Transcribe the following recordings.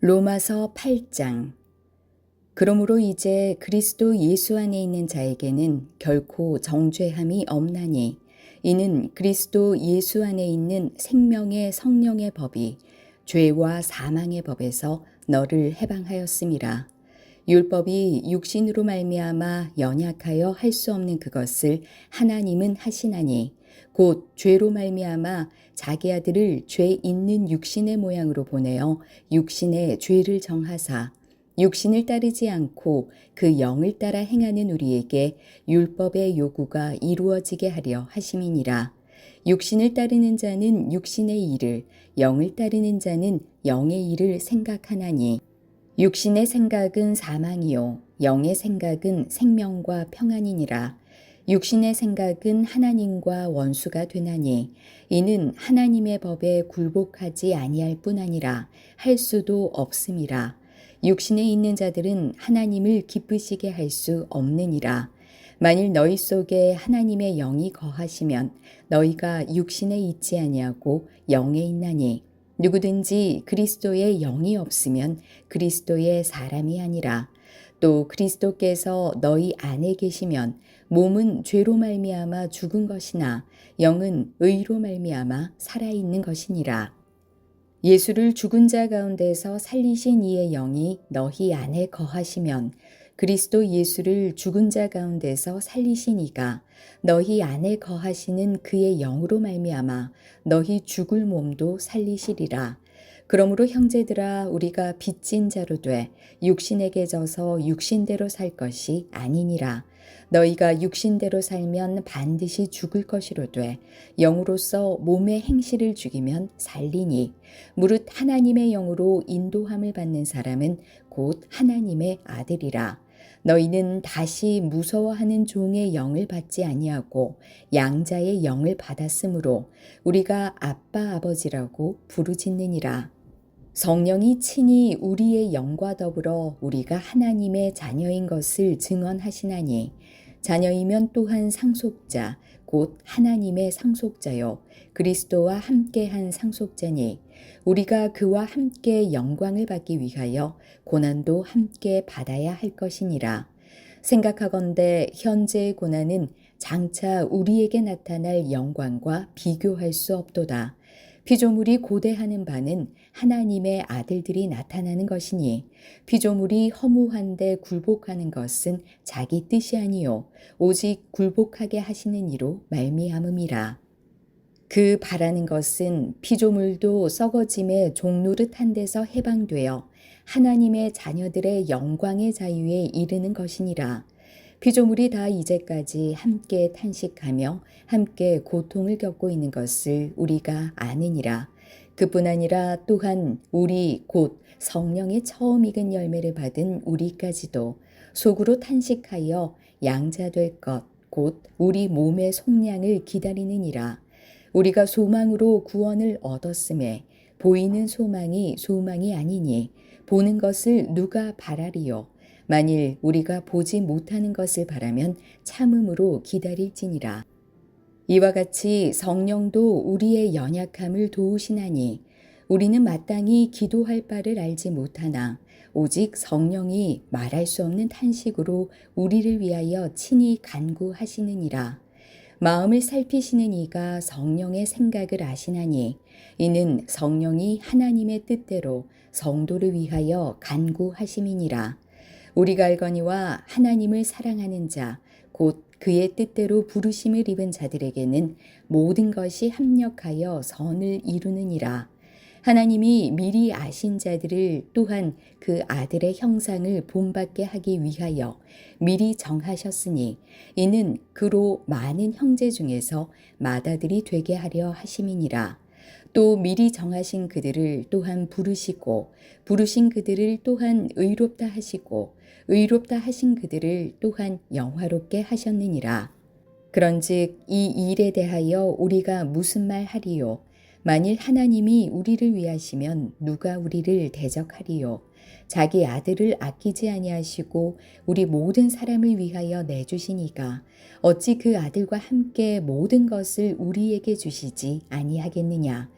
로마서 8장. 그러므로 이제 그리스도 예수 안에 있는 자에게는 결코 정죄함이 없나니 이는 그리스도 예수 안에 있는 생명의 성령의 법이 죄와 사망의 법에서 너를 해방하였음이라. 율법이 육신으로 말미암아 연약하여 할 수 없는 그것을 하나님은 하시나니 곧 죄로 말미암아 자기 아들을 죄 있는 육신의 모양으로 보내어 육신의 죄를 정하사 육신을 따르지 않고 그 영을 따라 행하는 우리에게 율법의 요구가 이루어지게 하려 하심이니라. 육신을 따르는 자는 육신의 일을, 영을 따르는 자는 영의 일을 생각하나니 육신의 생각은 사망이요 영의 생각은 생명과 평안이니라. 육신의 생각은 하나님과 원수가 되나니 이는 하나님의 법에 굴복하지 아니할 뿐 아니라 할 수도 없음이라. 육신에 있는 자들은 하나님을 기쁘시게 할 수 없느니라. 만일 너희 속에 하나님의 영이 거하시면 너희가 육신에 있지 아니하고 영에 있나니 누구든지 그리스도의 영이 없으면 그리스도의 사람이 아니라. 또 그리스도께서 너희 안에 계시면 몸은 죄로 말미암아 죽은 것이나 영은 의로 말미암아 살아있는 것이니라. 예수를 죽은 자 가운데서 살리신 이의 영이 너희 안에 거하시면 그리스도 예수를 죽은 자 가운데서 살리신 이가 너희 안에 거하시는 그의 영으로 말미암아 너희 죽을 몸도 살리시리라. 그러므로 형제들아 우리가 빚진 자로 돼 육신에게 져서 육신대로 살 것이 아니니라. 너희가 육신대로 살면 반드시 죽을 것이로되 영으로서 몸의 행실을 죽이면 살리니 무릇 하나님의 영으로 인도함을 받는 사람은 곧 하나님의 아들이라. 너희는 다시 무서워하는 종의 영을 받지 아니하고 양자의 영을 받았으므로 우리가 아빠 아버지라고 부르짖느니라. 성령이 친히 우리의 영과 더불어 우리가 하나님의 자녀인 것을 증언하시나니 자녀이면 또한 상속자 곧 하나님의 상속자요 그리스도와 함께한 상속자니 우리가 그와 함께 영광을 받기 위하여 고난도 함께 받아야 할 것이니라. 생각하건대 현재의 고난은 장차 우리에게 나타날 영광과 비교할 수 없도다. 피조물이 고대하는 바는 하나님의 아들들이 나타나는 것이니 피조물이 허무한데 굴복하는 것은 자기 뜻이 아니요 오직 굴복하게 하시는 이로 말미암음이라. 그 바라는 것은 피조물도 썩어짐의 종노릇한 데서 해방되어 하나님의 자녀들의 영광의 자유에 이르는 것이니라. 피조물이 다 이제까지 함께 탄식하며 함께 고통을 겪고 있는 것을 우리가 아느니라. 그뿐 아니라 또한 우리 곧 성령의 처음 익은 열매를 받은 우리까지도 속으로 탄식하여 양자될 것 곧 우리 몸의 속량을 기다리느니라. 우리가 소망으로 구원을 얻었음에 보이는 소망이 소망이 아니니 보는 것을 누가 바라리요. 만일 우리가 보지 못하는 것을 바라면 참음으로 기다릴지니라. 이와 같이 성령도 우리의 연약함을 도우시나니 우리는 마땅히 기도할 바를 알지 못하나 오직 성령이 말할 수 없는 탄식으로 우리를 위하여 친히 간구하시느니라. 마음을 살피시는 이가 성령의 생각을 아시나니 이는 성령이 하나님의 뜻대로 성도를 위하여 간구하심이니라. 우리가 알거니와 하나님을 사랑하는 자 곧 그의 뜻대로 부르심을 입은 자들에게는 모든 것이 합력하여 선을 이루느니라. 하나님이 미리 아신 자들을 또한 그 아들의 형상을 본받게 하기 위하여 미리 정하셨으니 이는 그로 많은 형제 중에서 맏아들이 되게 하려 하심이니라. 또 미리 정하신 그들을 또한 부르시고 부르신 그들을 또한 의롭다 하시고 의롭다 하신 그들을 또한 영화롭게 하셨느니라. 그런즉 이 일에 대하여 우리가 무슨 말 하리요? 만일 하나님이 우리를 위하시면 누가 우리를 대적하리요? 자기 아들을 아끼지 아니하시고 우리 모든 사람을 위하여 내주시니가 어찌 그 아들과 함께 모든 것을 우리에게 주시지 아니하겠느냐?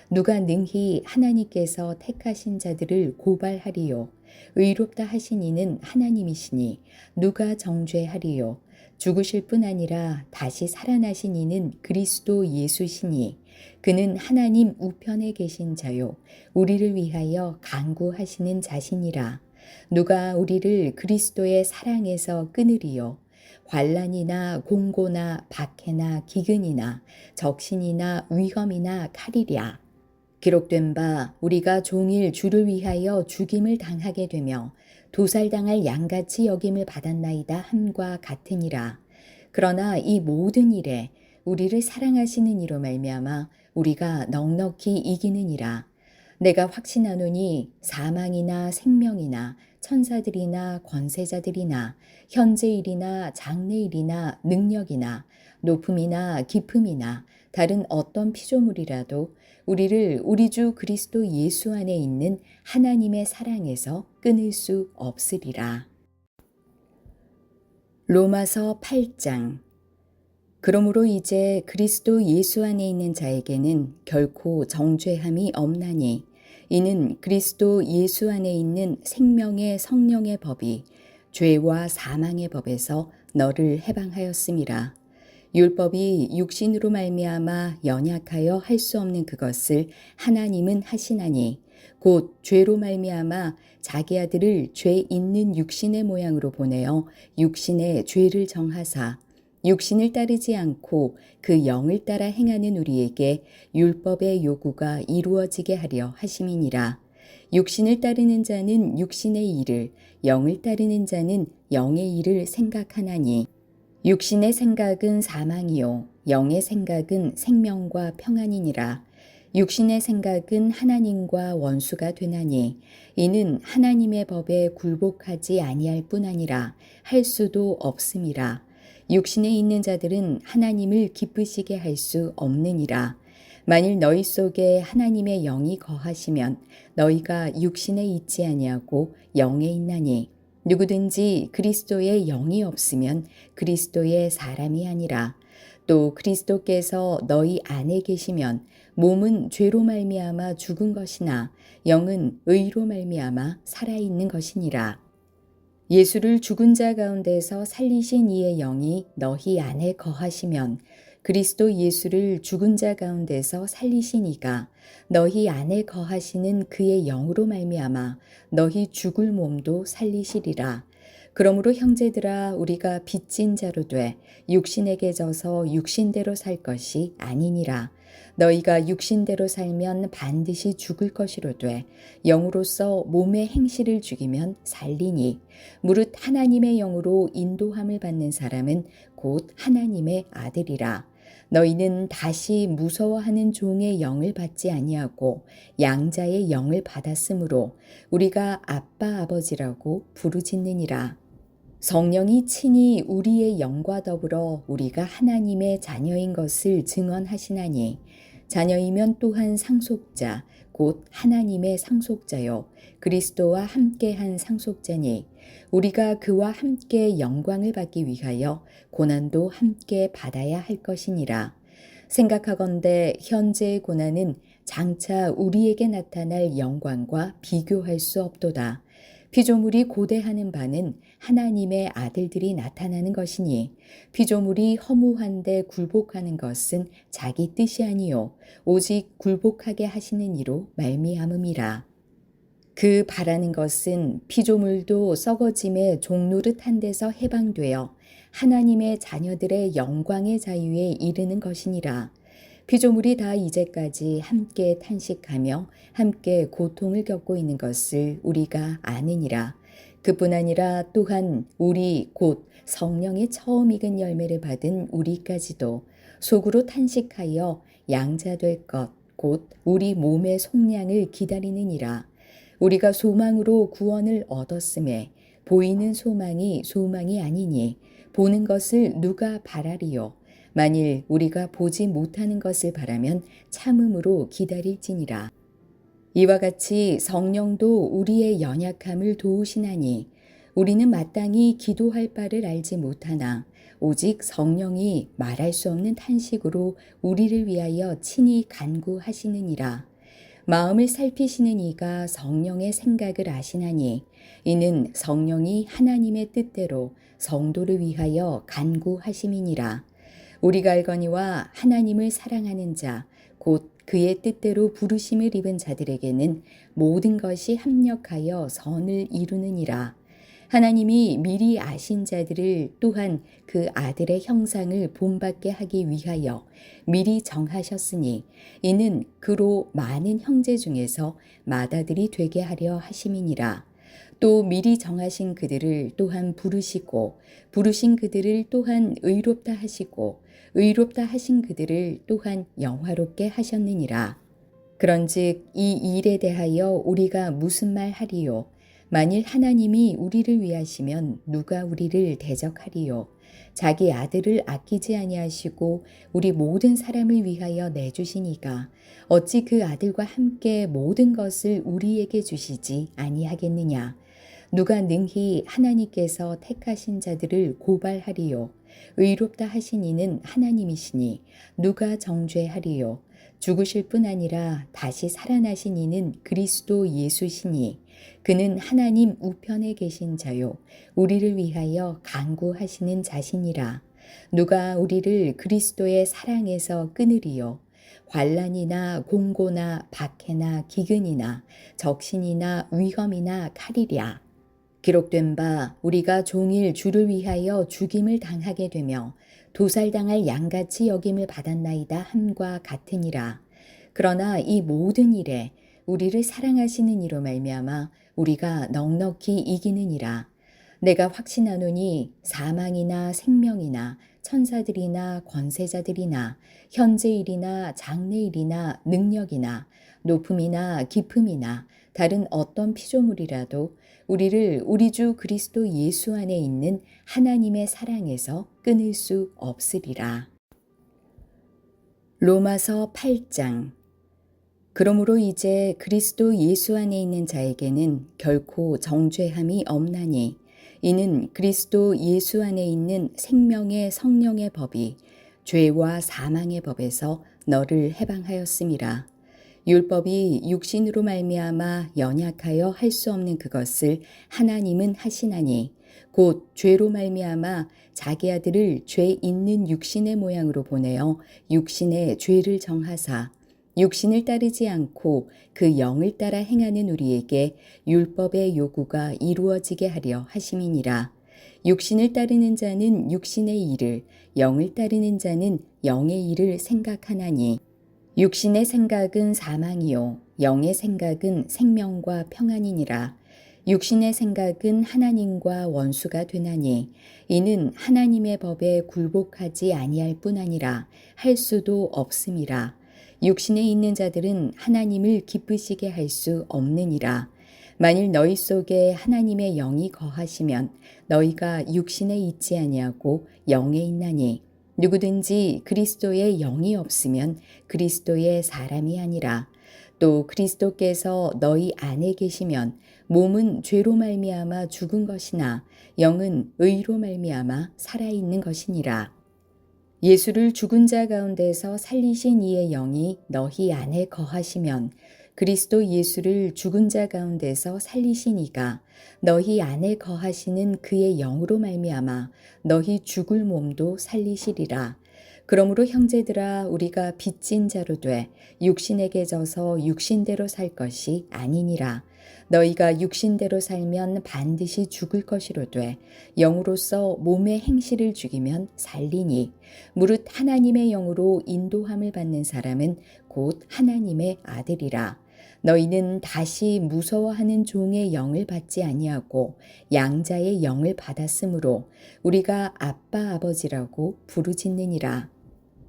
누가 능히 하나님께서 택하신 자들을 고발하리요. 의롭다 하신 이는 하나님이시니 누가 정죄하리요. 죽으실 뿐 아니라 다시 살아나신 이는 그리스도 예수시니 그는 하나님 우편에 계신 자요 우리를 위하여 간구하시는 자시니라. 누가 우리를 그리스도의 사랑에서 끊으리요. 환난이나 공고나 박해나 기근이나 적신이나 위험이나 칼이랴. 기록된 바 우리가 종일 주를 위하여 죽임을 당하게 되며 도살당할 양같이 여김을 받았나이다 함과 같으니라. 그러나 이 모든 일에 우리를 사랑하시는 이로 말미암아 우리가 넉넉히 이기느니라. 내가 확신하노니 사망이나 생명이나 천사들이나 권세자들이나 현재일이나 장래일이나 능력이나 높음이나 깊음이나 다른 어떤 피조물이라도 우리를 우리 주 그리스도 예수 안에 있는 하나님의 사랑에서 끊을 수 없으리라. 로마서 8장. 그러므로 이제 그리스도 예수 안에 있는 자에게는 결코 정죄함이 없나니 이는 그리스도 예수 안에 있는 생명의 성령의 법이 죄와 사망의 법에서 너를 해방하였음이라. 율법이 육신으로 말미암아 연약하여 할 수 없는 그것을 하나님은 하시나니 곧 죄로 말미암아 자기 아들을 죄 있는 육신의 모양으로 보내어 육신의 죄를 정하사 육신을 따르지 않고 그 영을 따라 행하는 우리에게 율법의 요구가 이루어지게 하려 하심이니라. 육신을 따르는 자는 육신의 일을, 영을 따르는 자는 영의 일을 생각하나니 육신의 생각은 사망이요 영의 생각은 생명과 평안이니라. 육신의 생각은 하나님과 원수가 되나니 이는 하나님의 법에 굴복하지 아니할 뿐 아니라 할 수도 없음이라. 육신에 있는 자들은 하나님을 기쁘시게 할 수 없느니라. 만일 너희 속에 하나님의 영이 거하시면 너희가 육신에 있지 아니하고 영에 있나니 누구든지 그리스도의 영이 없으면 그리스도의 사람이 아니라. 또 그리스도께서 너희 안에 계시면 몸은 죄로 말미암아 죽은 것이나 영은 의로 말미암아 살아있는 것이니라. 예수를 죽은 자 가운데서 살리신 이의 영이 너희 안에 거하시면 그리스도 예수를 죽은 자 가운데서 살리신 이가 너희 안에 거하시는 그의 영으로 말미암아 너희 죽을 몸도 살리시리라. 그러므로 형제들아 우리가 빚진 자로 돼 육신에게 져서 육신대로 살 것이 아니니라. 너희가 육신대로 살면 반드시 죽을 것이로되 영으로서 몸의 행실을 죽이면 살리니 무릇 하나님의 영으로 인도함을 받는 사람은 곧 하나님의 아들이라. 너희는 다시 무서워하는 종의 영을 받지 아니하고 양자의 영을 받았으므로 우리가 아빠 아버지라고 부르짖느니라. 성령이 친히 우리의 영과 더불어 우리가 하나님의 자녀인 것을 증언하시나니 자녀이면 또한 상속자 곧 하나님의 상속자요 그리스도와 함께한 상속자니 우리가 그와 함께 영광을 받기 위하여 고난도 함께 받아야 할 것이니라. 생각하건대 현재의 고난은 장차 우리에게 나타날 영광과 비교할 수 없도다. 피조물이 고대하는 바는 하나님의 아들들이 나타나는 것이니 피조물이 허무한데 굴복하는 것은 자기 뜻이 아니요 오직 굴복하게 하시는 이로 말미암음이라. 그 바라는 것은 피조물도 썩어짐의 종노릇한 데서 해방되어 하나님의 자녀들의 영광의 자유에 이르는 것이니라. 피조물이 다 이제까지 함께 탄식하며 함께 고통을 겪고 있는 것을 우리가 아느니라. 그뿐 아니라 또한 우리 곧 성령의 처음 익은 열매를 받은 우리까지도 속으로 탄식하여 양자될 것 곧 우리 몸의 속량을 기다리느니라. 우리가 소망으로 구원을 얻었음에 보이는 소망이 소망이 아니니 보는 것을 누가 바라리요. 만일 우리가 보지 못하는 것을 바라면 참음으로 기다릴지니라. 이와 같이 성령도 우리의 연약함을 도우시나니 우리는 마땅히 기도할 바를 알지 못하나 오직 성령이 말할 수 없는 탄식으로 우리를 위하여 친히 간구하시느니라. 마음을 살피시는 이가 성령의 생각을 아시나니 이는 성령이 하나님의 뜻대로 성도를 위하여 간구하심이니라. 우리가 알거니와 하나님을 사랑하는 자 곧 그의 뜻대로 부르심을 입은 자들에게는 모든 것이 합력하여 선을 이루느니라. 하나님이 미리 아신 자들을 또한 그 아들의 형상을 본받게 하기 위하여 미리 정하셨으니 이는 그로 많은 형제 중에서 맏아들이 되게 하려 하심이니라. 또 미리 정하신 그들을 또한 부르시고 부르신 그들을 또한 의롭다 하시고 의롭다 하신 그들을 또한 영화롭게 하셨느니라. 그런즉 이 일에 대하여 우리가 무슨 말 하리요? 만일 하나님이 우리를 위하시면 누가 우리를 대적하리요? 자기 아들을 아끼지 아니하시고 우리 모든 사람을 위하여 내주시니가 어찌 그 아들과 함께 모든 것을 우리에게 주시지 아니하겠느냐? 누가 능히 하나님께서 택하신 자들을 고발하리요? 의롭다 하신 이는 하나님이시니 누가 정죄하리요? 죽으실 뿐 아니라 다시 살아나신 이는 그리스도 예수시니 그는 하나님 우편에 계신 자요 우리를 위하여 간구하시는 자시니라. 누가 우리를 그리스도의 사랑에서 끊으리요? 환난이나 공고나 박해나 기근이나 적신이나 위험이나 칼이랴. 기록된 바 우리가 종일 주를 위하여 죽임을 당하게 되며 도살당할 양같이 여김을 받았나이다 함과 같으니라. 그러나 이 모든 일에 우리를 사랑하시는 이로 말미암아 우리가 넉넉히 이기느니라. 내가 확신하노니 사망이나 생명이나 천사들이나 권세자들이나 현재일이나 장래일이나 능력이나 높음이나 깊음이나 다른 어떤 피조물이라도 우리를 우리 주 그리스도 예수 안에 있는 하나님의 사랑에서 끊을 수 없으리라. 로마서 8장. 그러므로 이제 그리스도 예수 안에 있는 자에게는 결코 정죄함이 없나니 이는 그리스도 예수 안에 있는 생명의 성령의 법이 죄와 사망의 법에서 너를 해방하였음이라. 율법이 육신으로 말미암아 연약하여 할 수 없는 그것을 하나님은 하시나니 곧 죄로 말미암아 자기 아들을 죄 있는 육신의 모양으로 보내어 육신의 죄를 정하사 육신을 따르지 않고 그 영을 따라 행하는 우리에게 율법의 요구가 이루어지게 하려 하심이니라. 육신을 따르는 자는 육신의 일을, 영을 따르는 자는 영의 일을 생각하나니 육신의 생각은 사망이요 영의 생각은 생명과 평안이니라. 육신의 생각은 하나님과 원수가 되나니 이는 하나님의 법에 굴복하지 아니할 뿐 아니라 할 수도 없음이라. 육신에 있는 자들은 하나님을 기쁘시게 할 수 없느니라. 만일 너희 속에 하나님의 영이 거하시면 너희가 육신에 있지 아니하고 영에 있나니 누구든지 그리스도의 영이 없으면 그리스도의 사람이 아니라. 또 그리스도께서 너희 안에 계시면 몸은 죄로 말미암아 죽은 것이나 영은 의로 말미암아 살아있는 것이니라. 예수를 죽은 자 가운데서 살리신 이의 영이 너희 안에 거하시면 그리스도 예수를 죽은 자 가운데서 살리신 이가 너희 안에 거하시는 그의 영으로 말미암아 너희 죽을 몸도 살리시리라. 그러므로 형제들아 우리가 빚진 자로 돼 육신에게 져서 육신대로 살 것이 아니니라. 너희가 육신대로 살면 반드시 죽을 것이로되 영으로서 몸의 행실을 죽이면 살리니 무릇 하나님의 영으로 인도함을 받는 사람은 곧 하나님의 아들이라. 너희는 다시 무서워하는 종의 영을 받지 아니하고 양자의 영을 받았으므로 우리가 아빠 아버지라고 부르짖느니라.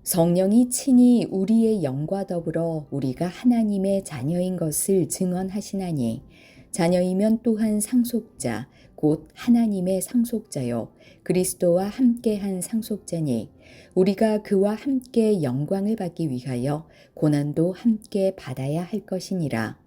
성령이 친히 우리의 영과 더불어 우리가 하나님의 자녀인 것을 증언하시나니 자녀이면 또한 상속자 곧 하나님의 상속자요 그리스도와 함께한 상속자니 우리가 그와 함께 영광을 받기 위하여 고난도 함께 받아야 할 것이니라.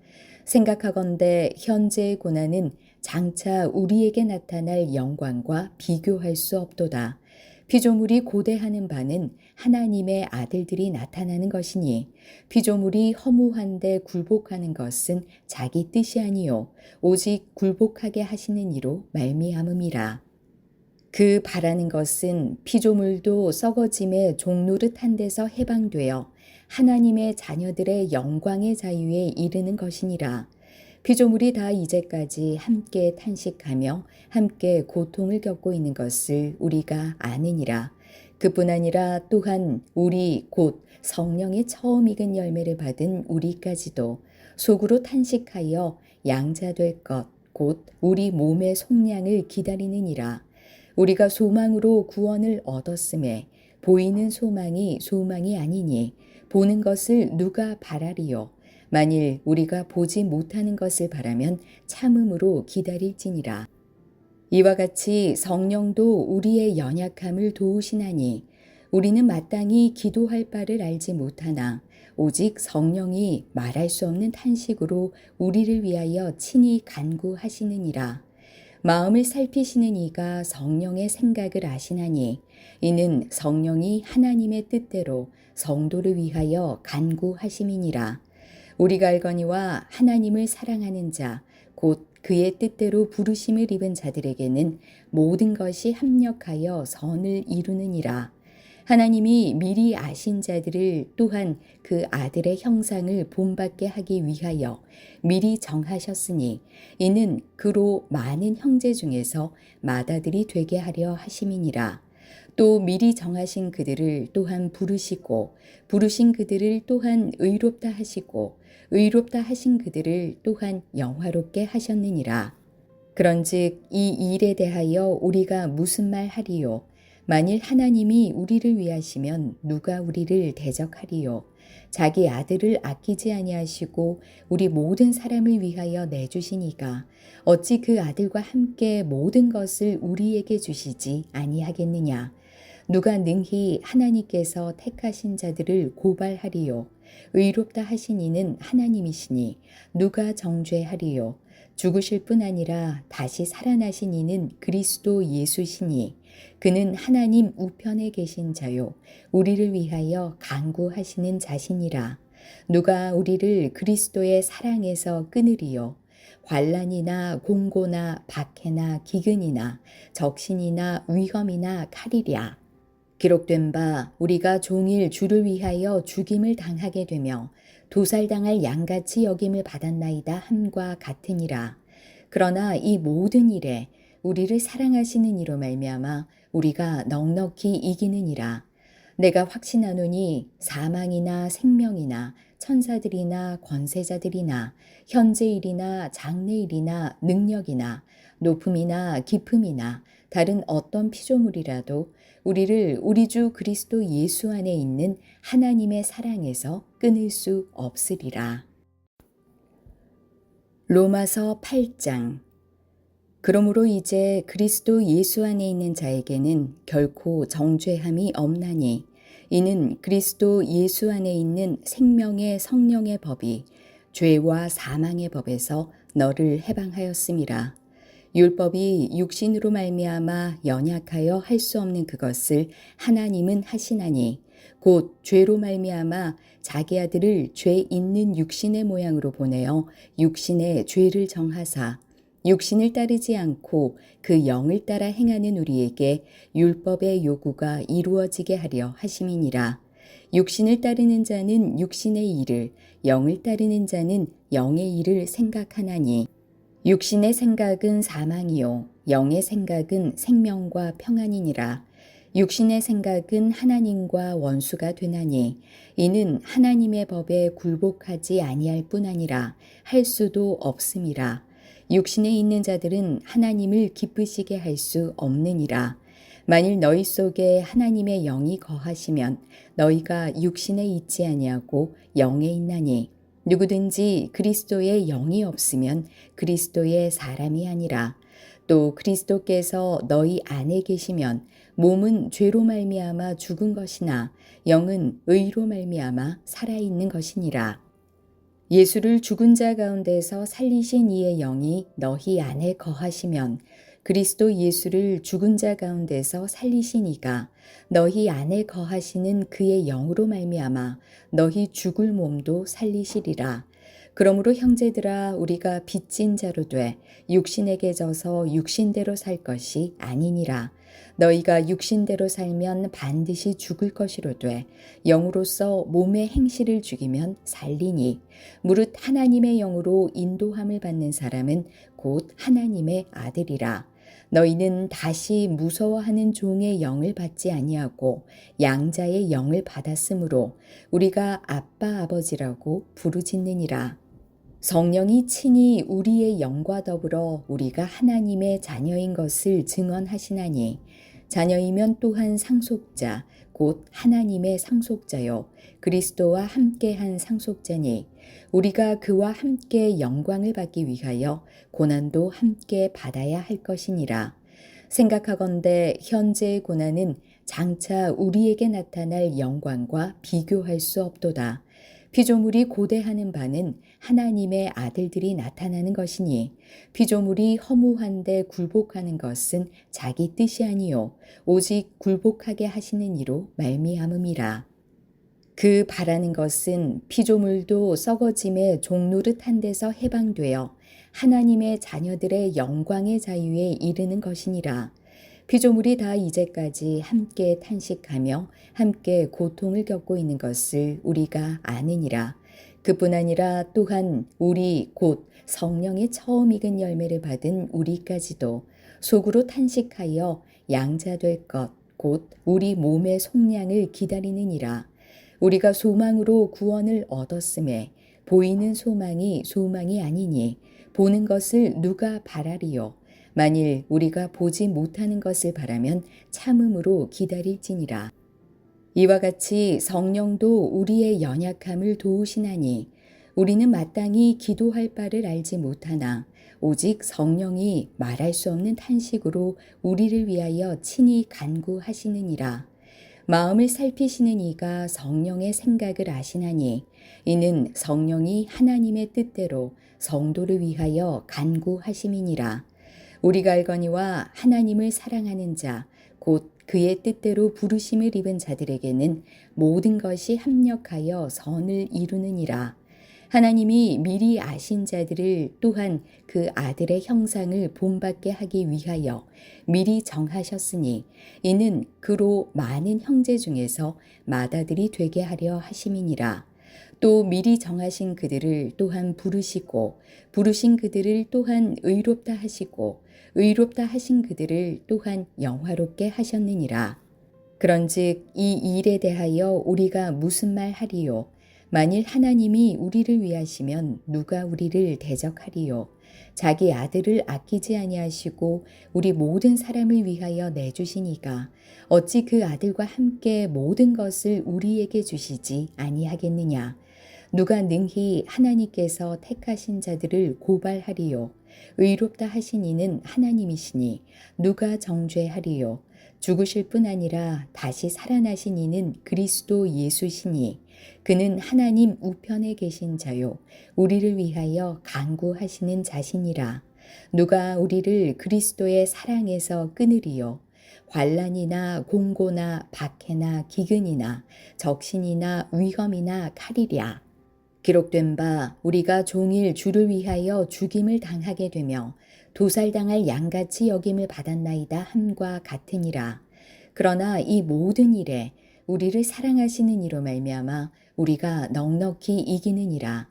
생각하건대 현재의 고난은 장차 우리에게 나타날 영광과 비교할 수 없도다. 피조물이 고대하는 바는 하나님의 아들들이 나타나는 것이니 피조물이 허무한데 굴복하는 것은 자기 뜻이 아니요 오직 굴복하게 하시는 이로 말미암음이라. 그 바라는 것은 피조물도 썩어짐의 종노릇한 데서 해방되어 하나님의 자녀들의 영광의 자유에 이르는 것이니라. 피조물이 다 이제까지 함께 탄식하며 함께 고통을 겪고 있는 것을 우리가 아느니라. 그뿐 아니라 또한 우리 곧 성령의 처음 익은 열매를 받은 우리까지도 속으로 탄식하여 양자될 것 곧 우리 몸의 속량을 기다리느니라. 우리가 소망으로 구원을 얻었음에 보이는 소망이 소망이 아니니 보는 것을 누가 바라리요. 만일 우리가 보지 못하는 것을 바라면 참음으로 기다릴지니라. 이와 같이 성령도 우리의 연약함을 도우시나니 우리는 마땅히 기도할 바를 알지 못하나 오직 성령이 말할 수 없는 탄식으로 우리를 위하여 친히 간구하시느니라. 마음을 살피시는 이가 성령의 생각을 아시나니 이는 성령이 하나님의 뜻대로 성도를 위하여 간구하심이니라. 우리가 알거니와 하나님을 사랑하는 자 곧 그의 뜻대로 부르심을 입은 자들에게는 모든 것이 합력하여 선을 이루느니라. 하나님이 미리 아신 자들을 또한 그 아들의 형상을 본받게 하기 위하여 미리 정하셨으니 이는 그로 많은 형제 중에서 맏아들이 되게 하려 하심이니라. 또 미리 정하신 그들을 또한 부르시고 부르신 그들을 또한 의롭다 하시고 의롭다 하신 그들을 또한 영화롭게 하셨느니라. 그런즉 이 일에 대하여 우리가 무슨 말 하리요? 만일 하나님이 우리를 위하시면 누가 우리를 대적하리요? 자기 아들을 아끼지 아니하시고 우리 모든 사람을 위하여 내주시니가 어찌 그 아들과 함께 모든 것을 우리에게 주시지 아니하겠느냐? 누가 능히 하나님께서 택하신 자들을 고발하리요? 의롭다 하신 이는 하나님이시니 누가 정죄하리요? 죽으실 뿐 아니라 다시 살아나신 이는 그리스도 예수시니 그는 하나님 우편에 계신 자요 우리를 위하여 간구하시는 자시니라. 누가 우리를 그리스도의 사랑에서 끊으리요? 환난이나 공고나 박해나 기근이나 적신이나 위험이나 칼이랴. 기록된 바 우리가 종일 주를 위하여 죽임을 당하게 되며 도살당할 양같이 여김을 받았나이다 함과 같으니라. 그러나 이 모든 일에 우리를 사랑하시는 이로 말미암아 우리가 넉넉히 이기느니라. 내가 확신하노니 사망이나 생명이나 천사들이나 권세자들이나 현재일이나 장래일이나 능력이나 높음이나 깊음이나 다른 어떤 피조물이라도 우리를 우리 주 그리스도 예수 안에 있는 하나님의 사랑에서 끊을 수 없으리라. 로마서 8장. 그러므로 이제 그리스도 예수 안에 있는 자에게는 결코 정죄함이 없나니 이는 그리스도 예수 안에 있는 생명의 성령의 법이 죄와 사망의 법에서 너를 해방하였음이라. 율법이 육신으로 말미암아 연약하여 할 수 없는 그것을 하나님은 하시나니 곧 죄로 말미암아 자기 아들을 죄 있는 육신의 모양으로 보내어 육신의 죄를 정하사 육신을 따르지 않고 그 영을 따라 행하는 우리에게 율법의 요구가 이루어지게 하려 하심이니라. 육신을 따르는 자는 육신의 일을, 영을 따르는 자는 영의 일을 생각하나니 육신의 생각은 사망이요 영의 생각은 생명과 평안이니라. 육신의 생각은 하나님과 원수가 되나니 이는 하나님의 법에 굴복하지 아니할 뿐 아니라 할 수도 없음이라. 육신에 있는 자들은 하나님을 기쁘시게 할 수 없느니라. 만일 너희 속에 하나님의 영이 거하시면 너희가 육신에 있지 아니하고 영에 있나니 누구든지 그리스도의 영이 없으면 그리스도의 사람이 아니라. 또 그리스도께서 너희 안에 계시면 몸은 죄로 말미암아 죽은 것이나 영은 의로 말미암아 살아있는 것이니라. 예수를 죽은 자 가운데서 살리신 이의 영이 너희 안에 거하시면 그리스도 예수를 죽은 자 가운데서 살리신 이가 너희 안에 거하시는 그의 영으로 말미암아 너희 죽을 몸도 살리시리라. 그러므로 형제들아 우리가 빚진 자로 돼 육신에게 져서 육신대로 살 것이 아니니라. 너희가 육신대로 살면 반드시 죽을 것이로되 영으로서 몸의 행실을 죽이면 살리니 무릇 하나님의 영으로 인도함을 받는 사람은 곧 하나님의 아들이라. 너희는 다시 무서워하는 종의 영을 받지 아니하고 양자의 영을 받았으므로 우리가 아빠 아버지라고 부르짖느니라. 성령이 친히 우리의 영과 더불어 우리가 하나님의 자녀인 것을 증언하시나니 자녀이면 또한 상속자 곧 하나님의 상속자요 그리스도와 함께한 상속자니 우리가 그와 함께 영광을 받기 위하여 고난도 함께 받아야 할 것이니라. 생각하건대 현재의 고난은 장차 우리에게 나타날 영광과 비교할 수 없도다. 피조물이 고대하는 바는 하나님의 아들들이 나타나는 것이니 피조물이 허무한데 굴복하는 것은 자기 뜻이 아니요 오직 굴복하게 하시는 이로 말미암음이라. 그 바라는 것은 피조물도 썩어짐의 종노릇한 데서 해방되어 하나님의 자녀들의 영광의 자유에 이르는 것이니라. 피조물이 다 이제까지 함께 탄식하며 함께 고통을 겪고 있는 것을 우리가 아느니라. 그뿐 아니라 또한 우리 곧 성령의 처음 익은 열매를 받은 우리까지도 속으로 탄식하여 양자될 것 곧 우리 몸의 속량을 기다리느니라. 우리가 소망으로 구원을 얻었음에 보이는 소망이 소망이 아니니 보는 것을 누가 바라리요. 만일 우리가 보지 못하는 것을 바라면 참음으로 기다릴지니라. 이와 같이 성령도 우리의 연약함을 도우시나니 우리는 마땅히 기도할 바를 알지 못하나 오직 성령이 말할 수 없는 탄식으로 우리를 위하여 친히 간구하시느니라. 마음을 살피시는 이가 성령의 생각을 아시나니 이는 성령이 하나님의 뜻대로 성도를 위하여 간구하심이니라. 우리가 알거니와 하나님을 사랑하는 자, 곧 그의 뜻대로 부르심을 입은 자들에게는 모든 것이 합력하여 선을 이루느니라. 하나님이 미리 아신 자들을 또한 그 아들의 형상을 본받게 하기 위하여 미리 정하셨으니 이는 그로 많은 형제 중에서 맏아들이 되게 하려 하심이니라. 또 미리 정하신 그들을 또한 부르시고 부르신 그들을 또한 의롭다 하시고 의롭다 하신 그들을 또한 영화롭게 하셨느니라. 그런즉 이 일에 대하여 우리가 무슨 말 하리요? 만일 하나님이 우리를 위하시면 누가 우리를 대적하리요? 자기 아들을 아끼지 아니하시고 우리 모든 사람을 위하여 내주시니가 어찌 그 아들과 함께 모든 것을 우리에게 주시지 아니하겠느냐? 누가 능히 하나님께서 택하신 자들을 고발하리요? 의롭다 하신 이는 하나님이시니 누가 정죄하리요? 죽으실 뿐 아니라 다시 살아나신 이는 그리스도 예수시니 그는 하나님 우편에 계신 자요 우리를 위하여 간구하시는 자시니라. 누가 우리를 그리스도의 사랑에서 끊으리요? 환난이나 공고나 박해나 기근이나 적신이나 위험이나 칼이랴. 기록된 바 우리가 종일 주를 위하여 죽임을 당하게 되며 도살당할 양같이 여김을 받았나이다 함과 같으니라. 그러나 이 모든 일에 우리를 사랑하시는 이로 말미암아 우리가 넉넉히 이기느니라.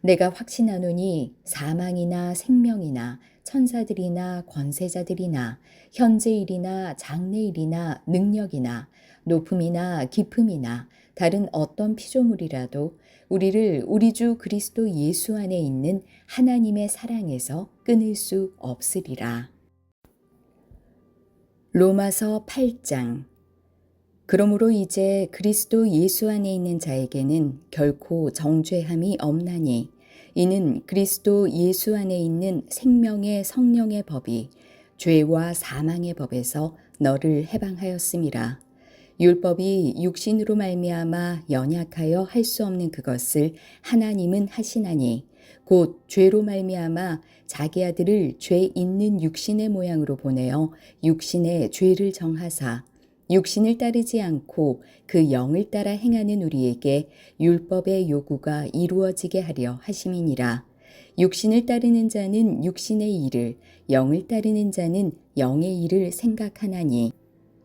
내가 확신하노니 사망이나 생명이나 천사들이나 권세자들이나 현재일이나 장래일이나 능력이나 높음이나 깊음이나 다른 어떤 피조물이라도 우리를 우리 주 그리스도 예수 안에 있는 하나님의 사랑에서 끊을 수 없으리라. 로마서 8장. 그러므로 이제 그리스도 예수 안에 있는 자에게는 결코 정죄함이 없나니 이는 그리스도 예수 안에 있는 생명의 성령의 법이 죄와 사망의 법에서 너를 해방하였음이라. 율법이 육신으로 말미암아 연약하여 할 수 없는 그것을 하나님은 하시나니 곧 죄로 말미암아 자기 아들을 죄 있는 육신의 모양으로 보내어 육신의 죄를 정하사 육신을 따르지 않고 그 영을 따라 행하는 우리에게 율법의 요구가 이루어지게 하려 하심이니라. 육신을 따르는 자는 육신의 일을, 영을 따르는 자는 영의 일을 생각하나니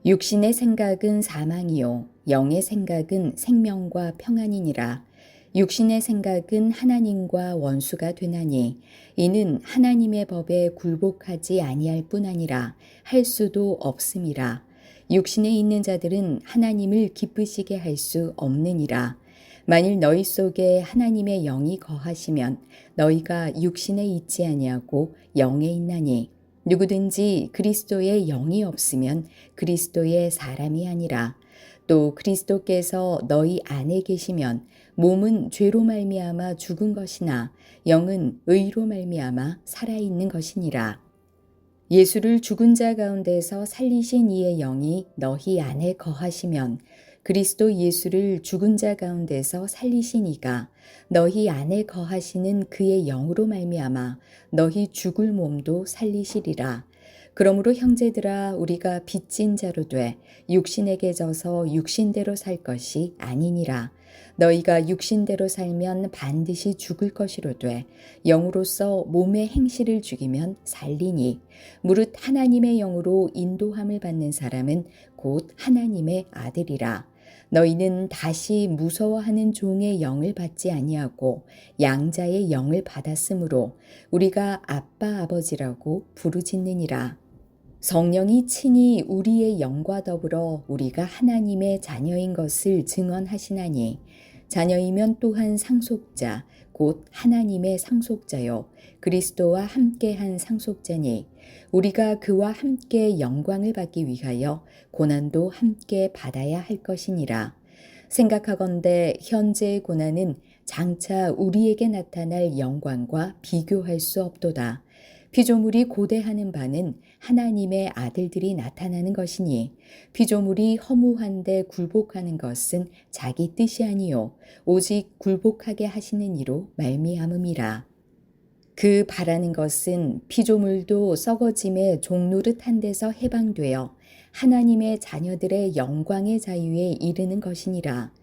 육신의 생각은 사망이요 영의 생각은 생명과 평안이니라. 육신의 생각은 하나님과 원수가 되나니 이는 하나님의 법에 굴복하지 아니할 뿐 아니라 할 수도 없음이라. 육신에 있는 자들은 하나님을 기쁘시게 할 수 없느니라. 만일 너희 속에 하나님의 영이 거하시면 너희가 육신에 있지 아니하고 영에 있나니 누구든지 그리스도의 영이 없으면 그리스도의 사람이 아니라. 또 그리스도께서 너희 안에 계시면 몸은 죄로 말미암아 죽은 것이나 영은 의로 말미암아 살아있는 것이니라. 예수를 죽은 자 가운데서 살리신 이의 영이 너희 안에 거하시면 그리스도 예수를 죽은 자 가운데서 살리신 이가 너희 안에 거하시는 그의 영으로 말미암아 너희 죽을 몸도 살리시리라. 그러므로 형제들아 우리가 빚진 자로 돼 육신에게 져서 육신대로 살 것이 아니니라. 너희가 육신대로 살면 반드시 죽을 것이로되 영으로서 몸의 행실을 죽이면 살리니 무릇 하나님의 영으로 인도함을 받는 사람은 곧 하나님의 아들이라. 너희는 다시 무서워하는 종의 영을 받지 아니하고 양자의 영을 받았으므로 우리가 아빠 아버지라고 부르짖느니라. 성령이 친히 우리의 영과 더불어 우리가 하나님의 자녀인 것을 증언하시나니 자녀이면 또한 상속자 곧 하나님의 상속자요 그리스도와 함께한 상속자니 우리가 그와 함께 영광을 받기 위하여 고난도 함께 받아야 할 것이니라. 생각하건대 현재의 고난은 장차 우리에게 나타날 영광과 비교할 수 없도다. 피조물이 고대하는 바는 하나님의 아들들이 나타나는 것이니 피조물이 허무한데 굴복하는 것은 자기 뜻이 아니요 오직 굴복하게 하시는 이로 말미암음이라. 그 바라는 것은 피조물도 썩어짐의 종노릇한 데서 해방되어 하나님의 자녀들의 영광의 자유에 이르는 것이니라.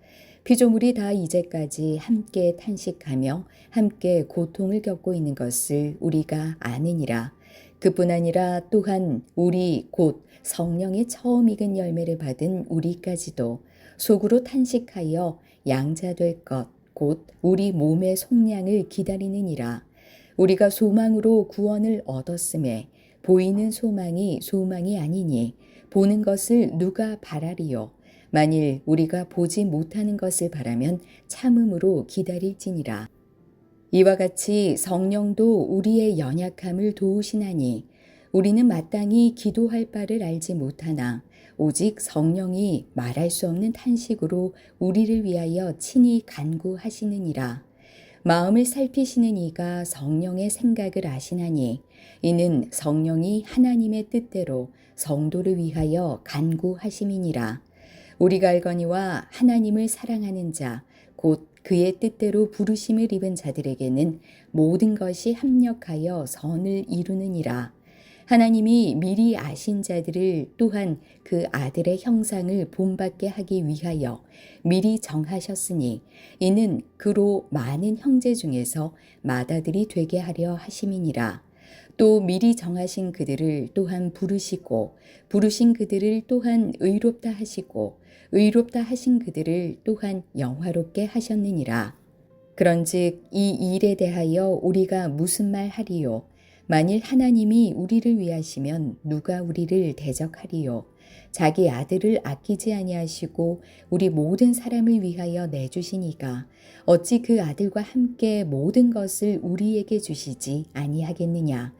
피조물이 다 이제까지 함께 탄식하며 함께 고통을 겪고 있는 것을 우리가 아느니라. 그뿐 아니라 또한 우리 곧 성령의 처음 익은 열매를 받은 우리까지도 속으로 탄식하여 양자될 것 곧 우리 몸의 속량을 기다리느니라. 우리가 소망으로 구원을 얻었음에 보이는 소망이 소망이 아니니 보는 것을 누가 바라리요. 만일 우리가 보지 못하는 것을 바라면 참음으로 기다릴지니라. 이와 같이 성령도 우리의 연약함을 도우시나니 우리는 마땅히 기도할 바를 알지 못하나 오직 성령이 말할 수 없는 탄식으로 우리를 위하여 친히 간구하시느니라. 마음을 살피시는 이가 성령의 생각을 아시나니 이는 성령이 하나님의 뜻대로 성도를 위하여 간구하심이니라. 우리가 알거니와 하나님을 사랑하는 자, 곧 그의 뜻대로 부르심을 입은 자들에게는 모든 것이 합력하여 선을 이루느니라. 하나님이 미리 아신 자들을 또한 그 아들의 형상을 본받게 하기 위하여 미리 정하셨으니 이는 그로 많은 형제 중에서 맏아들이 되게 하려 하심이니라. 또 미리 정하신 그들을 또한 부르시고 부르신 그들을 또한 의롭다 하시고 의롭다 하신 그들을 또한 영화롭게 하셨느니라. 그런즉 이 일에 대하여 우리가 무슨 말 하리요? 만일 하나님이 우리를 위하시면 누가 우리를 대적하리요? 자기 아들을 아끼지 아니하시고 우리 모든 사람을 위하여 내주시니가 어찌 그 아들과 함께 모든 것을 우리에게 주시지 아니하겠느냐?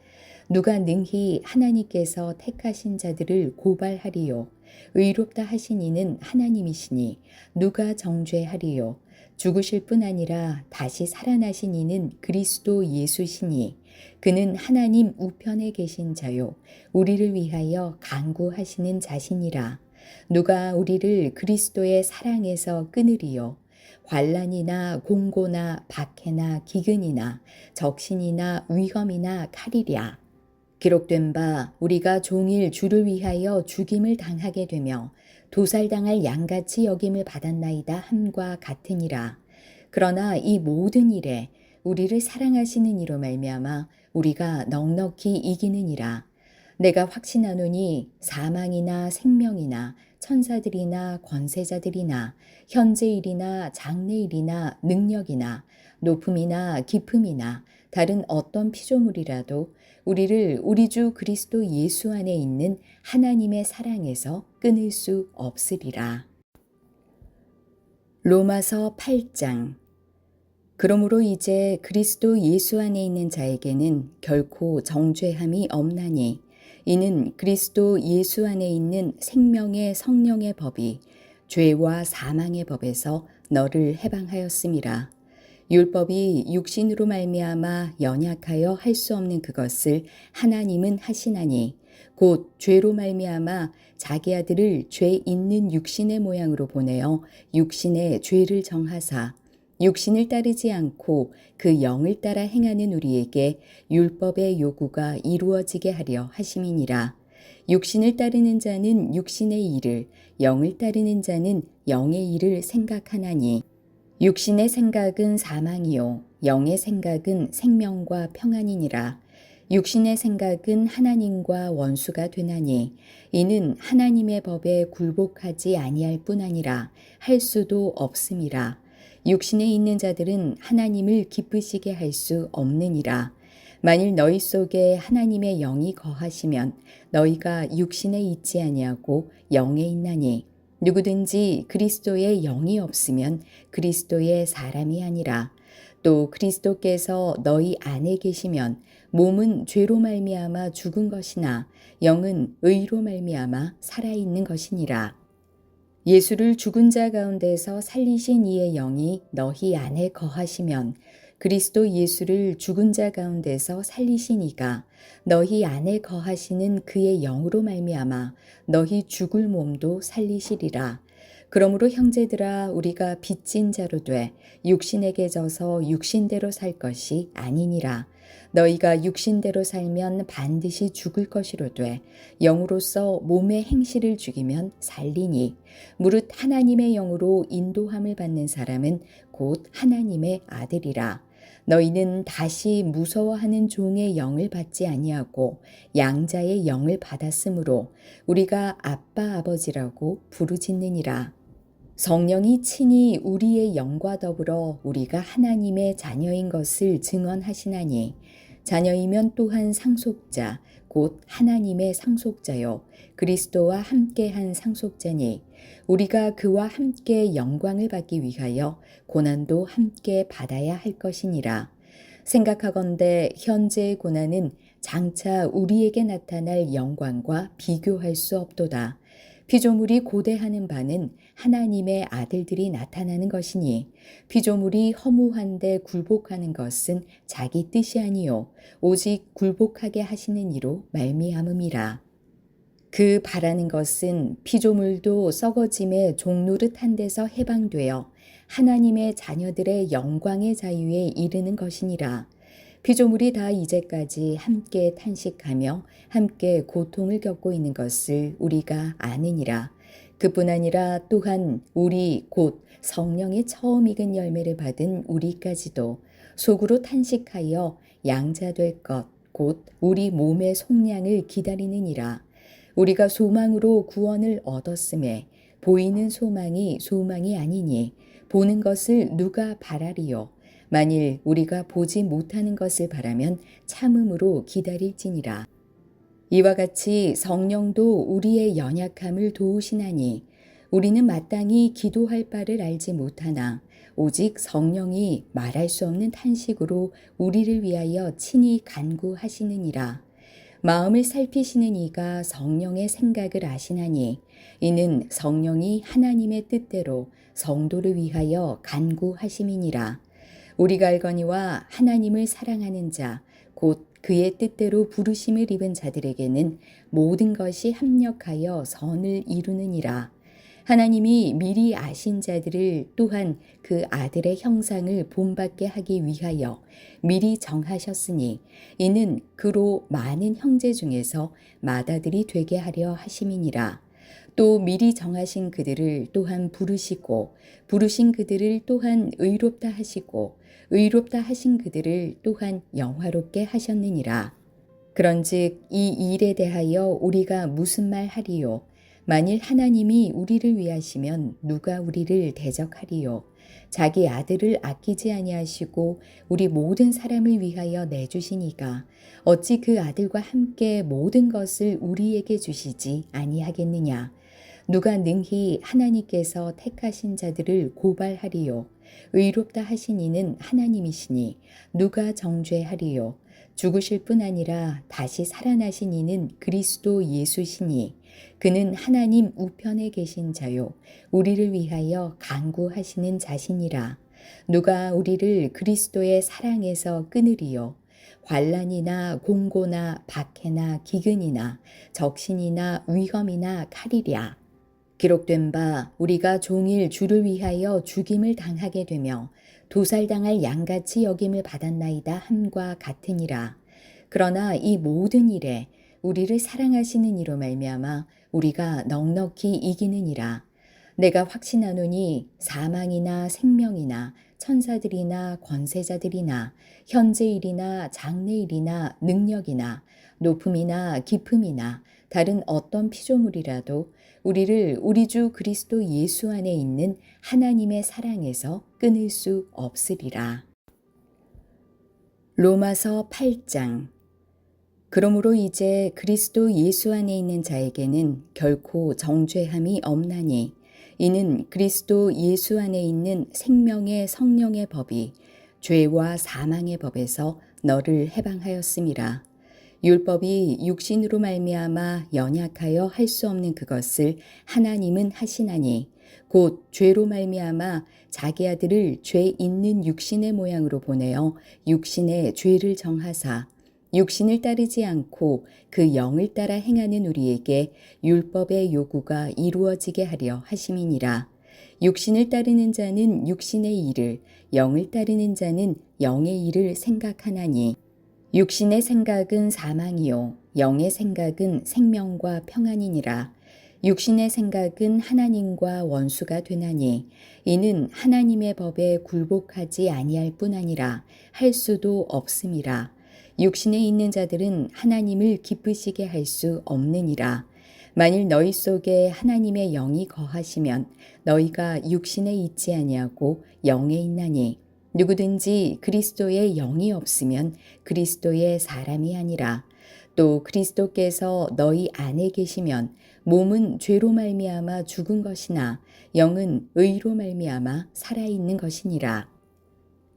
누가 능히 하나님께서 택하신 자들을 고발하리요? 의롭다 하신 이는 하나님이시니 누가 정죄하리요? 죽으실 뿐 아니라 다시 살아나신 이는 그리스도 예수시니 그는 하나님 우편에 계신 자요 우리를 위하여 간구하시는 자시니라. 누가 우리를 그리스도의 사랑에서 끊으리요. 환난이나 공고나 박해나 기근이나 적신이나 위험이나 칼이랴. 기록된 바 우리가 종일 주를 위하여 죽임을 당하게 되며 도살당할 양같이 여김을 받았나이다 함과 같으니라. 그러나 이 모든 일에 우리를 사랑하시는 이로 말미암아 우리가 넉넉히 이기느니라. 내가 확신하노니 사망이나 생명이나 천사들이나 권세자들이나 현재일이나 장래일이나 능력이나 높음이나 깊음이나 다른 어떤 피조물이라도 우리를 우리 주 그리스도 예수 안에 있는 하나님의 사랑에서 끊을 수 없으리라. 로마서 8장. 그러므로 이제 그리스도 예수 안에 있는 자에게는 결코 정죄함이 없나니 이는 그리스도 예수 안에 있는 생명의 성령의 법이 죄와 사망의 법에서 너를 해방하였음이라. 율법이 육신으로 말미암아 연약하여 할 수 없는 그것을 하나님은 하시나니 곧 죄로 말미암아 자기 아들을 죄 있는 육신의 모양으로 보내어 육신의 죄를 정하사 육신을 따르지 않고 그 영을 따라 행하는 우리에게 율법의 요구가 이루어지게 하려 하심이니라. 육신을 따르는 자는 육신의 일을, 영을 따르는 자는 영의 일을 생각하나니 육신의 생각은 사망이요 영의 생각은 생명과 평안이니라. 육신의 생각은 하나님과 원수가 되나니 이는 하나님의 법에 굴복하지 아니할 뿐 아니라 할 수도 없음이라. 육신에 있는 자들은 하나님을 기쁘시게 할 수 없느니라. 만일 너희 속에 하나님의 영이 거하시면 너희가 육신에 있지 아니하고 영에 있나니 누구든지 그리스도의 영이 없으면 그리스도의 사람이 아니라. 또 그리스도께서 너희 안에 계시면 몸은 죄로 말미암아 죽은 것이나 영은 의로 말미암아 살아있는 것이니라. 예수를 죽은 자 가운데서 살리신 이의 영이 너희 안에 거하시면 그리스도 예수를 죽은 자 가운데서 살리신 이가 너희 안에 거하시는 그의 영으로 말미암아 너희 죽을 몸도 살리시리라. 그러므로 형제들아 우리가 빚진 자로 돼 육신에게 져서 육신대로 살 것이 아니니라. 너희가 육신대로 살면 반드시 죽을 것이로되 영으로서 몸의 행실을 죽이면 살리니 무릇 하나님의 영으로 인도함을 받는 사람은 곧 하나님의 아들이라. 너희는 다시 무서워하는 종의 영을 받지 아니하고 양자의 영을 받았으므로 우리가 아빠 아버지라고 부르짖느니라. 성령이 친히 우리의 영과 더불어 우리가 하나님의 자녀인 것을 증언하시나니 자녀이면 또한 상속자 곧 하나님의 상속자요 그리스도와 함께한 상속자니 우리가 그와 함께 영광을 받기 위하여 고난도 함께 받아야 할 것이니라. 생각하건대 현재의 고난은 장차 우리에게 나타날 영광과 비교할 수 없도다. 피조물이 고대하는 바는 하나님의 아들들이 나타나는 것이니 피조물이 허무한데 굴복하는 것은 자기 뜻이 아니요 오직 굴복하게 하시는 이로 말미암음이라. 그 바라는 것은 피조물도 썩어짐의 종노릇한 데서 해방되어 하나님의 자녀들의 영광의 자유에 이르는 것이니라. 피조물이 다 이제까지 함께 탄식하며 함께 고통을 겪고 있는 것을 우리가 아느니라. 그뿐 아니라 또한 우리 곧 성령의 처음 익은 열매를 받은 우리까지도 속으로 탄식하여 양자될 것 곧 우리 몸의 속량을 기다리느니라. 우리가 소망으로 구원을 얻었음에 보이는 소망이 소망이 아니니 보는 것을 누가 바라리요. 만일 우리가 보지 못하는 것을 바라면 참음으로 기다릴지니라. 이와 같이 성령도 우리의 연약함을 도우시나니 우리는 마땅히 기도할 바를 알지 못하나 오직 성령이 말할 수 없는 탄식으로 우리를 위하여 친히 간구하시느니라. 마음을 살피시는 이가 성령의 생각을 아시나니 이는 성령이 하나님의 뜻대로 성도를 위하여 간구하심이니라. 우리가 알거니와 하나님을 사랑하는 자 곧 그의 뜻대로 부르심을 입은 자들에게는 모든 것이 합력하여 선을 이루느니라. 하나님이 미리 아신 자들을 또한 그 아들의 형상을 본받게 하기 위하여 미리 정하셨으니 이는 그로 많은 형제 중에서 맏아들이 되게 하려 하심이니라. 또 미리 정하신 그들을 또한 부르시고 부르신 그들을 또한 의롭다 하시고 의롭다 하신 그들을 또한 영화롭게 하셨느니라. 그런즉 이 일에 대하여 우리가 무슨 말 하리요? 만일 하나님이 우리를 위하시면 누가 우리를 대적하리요? 자기 아들을 아끼지 아니하시고 우리 모든 사람을 위하여 내주시니까 어찌 그 아들과 함께 모든 것을 우리에게 주시지 아니하겠느냐? 누가 능히 하나님께서 택하신 자들을 고발하리요? 의롭다 하신 이는 하나님이시니 누가 정죄하리요? 죽으실 뿐 아니라 다시 살아나신 이는 그리스도 예수시니 그는 하나님 우편에 계신 자요 우리를 위하여 간구하시는 자시니라. 누가 우리를 그리스도의 사랑에서 끊으리요? 환난이나 공고나 박해나 기근이나 적신이나 위험이나 칼이랴. 기록된 바 우리가 종일 주를 위하여 죽임을 당하게 되며 도살당할 양같이 여김을 받았나이다 함과 같으니라. 그러나 이 모든 일에 우리를 사랑하시는 이로 말미암아 우리가 넉넉히 이기느니라. 내가 확신하노니 사망이나 생명이나 천사들이나 권세자들이나 현재일이나 장래일이나 능력이나 높음이나 깊음이나 다른 어떤 피조물이라도 우리를 우리 주 그리스도 예수 안에 있는 하나님의 사랑에서 끊을 수 없으리라. 로마서 8장. 그러므로 이제 그리스도 예수 안에 있는 자에게는 결코 정죄함이 없나니 이는 그리스도 예수 안에 있는 생명의 성령의 법이 죄와 사망의 법에서 너를 해방하였음이라. 율법이 육신으로 말미암아 연약하여 할 수 없는 그것을 하나님은 하시나니 곧 죄로 말미암아 자기 아들을 죄 있는 육신의 모양으로 보내어 육신의 죄를 정하사 육신을 따르지 않고 그 영을 따라 행하는 우리에게 율법의 요구가 이루어지게 하려 하심이니라. 육신을 따르는 자는 육신의 일을, 영을 따르는 자는 영의 일을 생각하나니 육신의 생각은 사망이요 영의 생각은 생명과 평안이니라. 육신의 생각은 하나님과 원수가 되나니 이는 하나님의 법에 굴복하지 아니할 뿐 아니라 할 수도 없음이라. 육신에 있는 자들은 하나님을 기쁘시게 할 수 없느니라. 만일 너희 속에 하나님의 영이 거하시면 너희가 육신에 있지 아니하고 영에 있나니 누구든지 그리스도의 영이 없으면 그리스도의 사람이 아니라. 또 그리스도께서 너희 안에 계시면 몸은 죄로 말미암아 죽은 것이나 영은 의로 말미암아 살아있는 것이니라.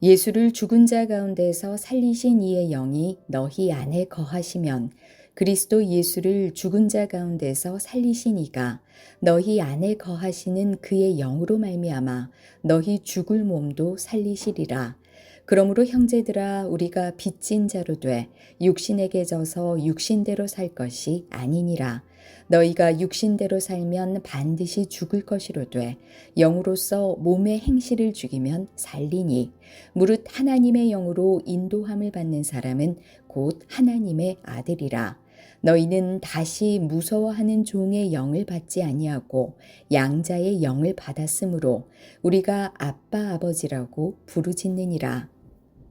예수를 죽은 자 가운데서 살리신 이의 영이 너희 안에 거하시면 그리스도 예수를 죽은 자 가운데서 살리신 이가 너희 안에 거하시는 그의 영으로 말미암아 너희 죽을 몸도 살리시리라. 그러므로 형제들아 우리가 빚진 자로 돼 육신에게 져서 육신대로 살 것이 아니니라. 너희가 육신대로 살면 반드시 죽을 것이로 돼 영으로서 몸의 행실을 죽이면 살리니 무릇 하나님의 영으로 인도함을 받는 사람은 곧 하나님의 아들이라. 너희는 다시 무서워하는 종의 영을 받지 아니하고 양자의 영을 받았으므로 우리가 아빠 아버지라고 부르짖느니라.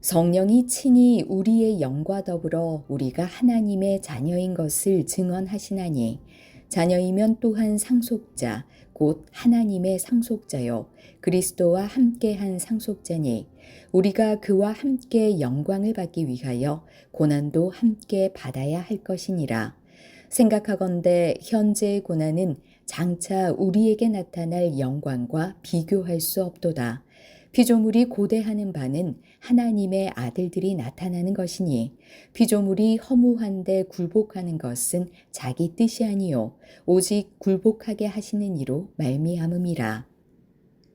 성령이 친히 우리의 영과 더불어 우리가 하나님의 자녀인 것을 증언하시나니 자녀이면 또한 상속자 곧 하나님의 상속자요 그리스도와 함께한 상속자니 우리가 그와 함께 영광을 받기 위하여 고난도 함께 받아야 할 것이니라. 생각하건대 현재의 고난은 장차 우리에게 나타날 영광과 비교할 수 없도다. 피조물이 고대하는 바는 하나님의 아들들이 나타나는 것이니 피조물이 허무한데 굴복하는 것은 자기 뜻이 아니요 오직 굴복하게 하시는 이로 말미암음이라.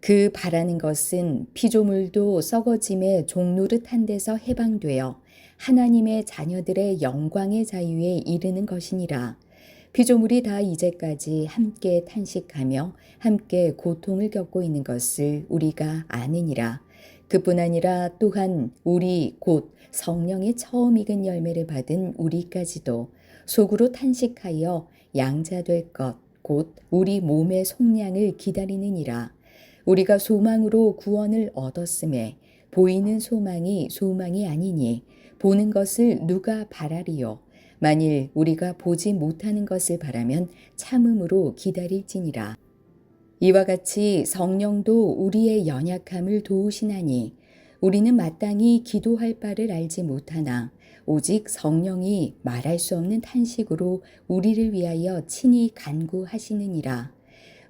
그 바라는 것은 피조물도 썩어짐의 종노릇한 데서 해방되어 하나님의 자녀들의 영광의 자유에 이르는 것이니라. 피조물이 다 이제까지 함께 탄식하며 함께 고통을 겪고 있는 것을 우리가 아느니라. 그뿐 아니라 또한 우리 곧 성령의 처음 익은 열매를 받은 우리까지도 속으로 탄식하여 양자될 것 곧 우리 몸의 속량을 기다리느니라. 우리가 소망으로 구원을 얻었음에 보이는 소망이 소망이 아니니 보는 것을 누가 바라리요. 만일 우리가 보지 못하는 것을 바라면 참음으로 기다릴지니라. 이와 같이 성령도 우리의 연약함을 도우시나니 우리는 마땅히 기도할 바를 알지 못하나 오직 성령이 말할 수 없는 탄식으로 우리를 위하여 친히 간구하시느니라.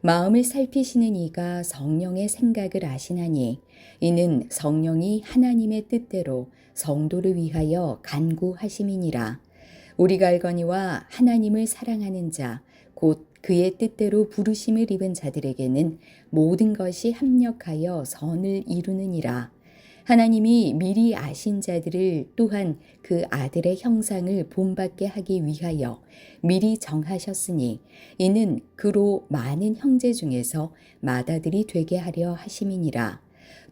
마음을 살피시는 이가 성령의 생각을 아시나니 이는 성령이 하나님의 뜻대로 성도를 위하여 간구하심이니라. 우리가 알거니와 하나님을 사랑하는 자 곧 그의 뜻대로 부르심을 입은 자들에게는 모든 것이 합력하여 선을 이루느니라. 하나님이 미리 아신 자들을 또한 그 아들의 형상을 본받게 하기 위하여 미리 정하셨으니 이는 그로 많은 형제 중에서 맏아들이 되게 하려 하심이니라.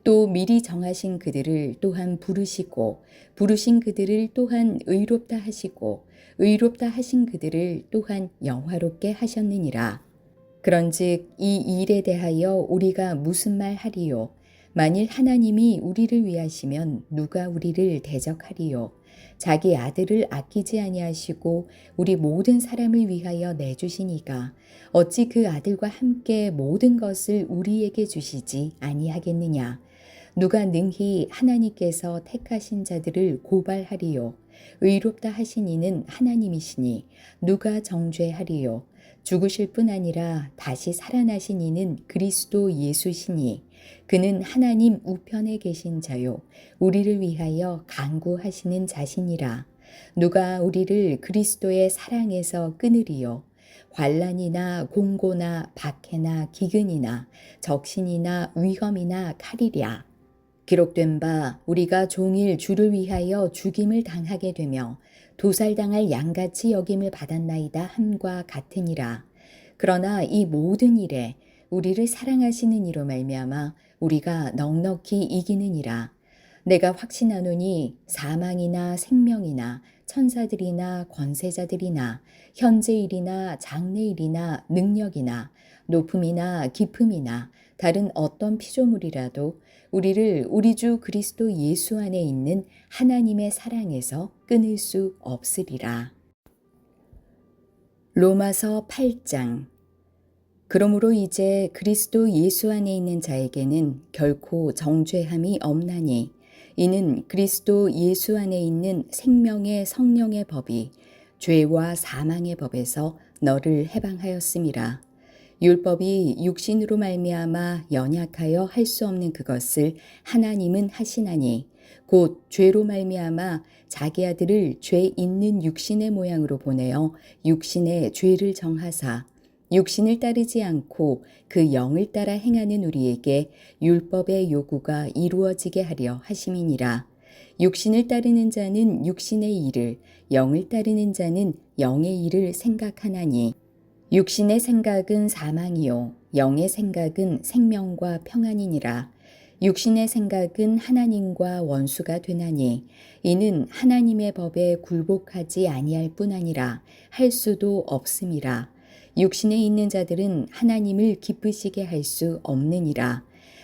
또 미리 정하신 그들을 또한 부르시고 부르신 그들을 또한 의롭다 하시고 의롭다 하신 그들을 또한 영화롭게 하셨느니라. 그런즉 이 일에 대하여 우리가 무슨 말 하리요? 만일 하나님이 우리를 위하시면 누가 우리를 대적하리요? 자기 아들을 아끼지 아니하시고 우리 모든 사람을 위하여 내주시니가 어찌 그 아들과 함께 모든 것을 우리에게 주시지 아니하겠느냐? 누가 능히 하나님께서 택하신 자들을 고발하리요? 의롭다 하신 이는 하나님이시니 누가 정죄하리요? 죽으실 뿐 아니라 다시 살아나신 이는 그리스도 예수시니 그는 하나님 우편에 계신 자요 우리를 위하여 간구하시는 자시니라. 누가 우리를 그리스도의 사랑에서 끊으리요? 환난이나 공고나 박해나 기근이나 적신이나 위험이나 칼이랴. 기록된 바 우리가 종일 주를 위하여 죽임을 당하게 되며 도살당할 양같이 여김을 받았나이다 함과 같으니라. 그러나 이 모든 일에 우리를 사랑하시는 이로 말미암아 우리가 넉넉히 이기느니라. 내가 확신하노니 사망이나 생명이나 천사들이나 권세자들이나 현재일이나 장래일이나 능력이나 높음이나 깊음이나 다른 어떤 피조물이라도 우리를 우리 주 그리스도 예수 안에 있는 하나님의 사랑에서 끊을 수 없으리라. 로마서 8장. 그러므로 이제 그리스도 예수 안에 있는 자에게는 결코 정죄함이 없나니 이는 그리스도 예수 안에 있는 생명의 성령의 법이 죄와 사망의 법에서 너를 해방하였음이라. 율법이 육신으로 말미암아 연약하여 할 수 없는 그것을 하나님은 하시나니 곧 죄로 말미암아 자기 아들을 죄 있는 육신의 모양으로 보내어 육신의 죄를 정하사 육신을 따르지 않고 그 영을 따라 행하는 우리에게 율법의 요구가 이루어지게 하려 하심이니라. 육신을 따르는 자는 육신의 일을, 영을 따르는 자는 영의 일을 생각하나니 육신의 생각은 사망이요 영의 생각은 생명과 평안이니라. 육신의 생각은 하나님과 원수가 되나니 이는 하나님의 법에 굴복하지 아니할 뿐 아니라 할 수도 없음이라. 육신에 있는 자들은 하나님을 기쁘시게 할 수 없느니라.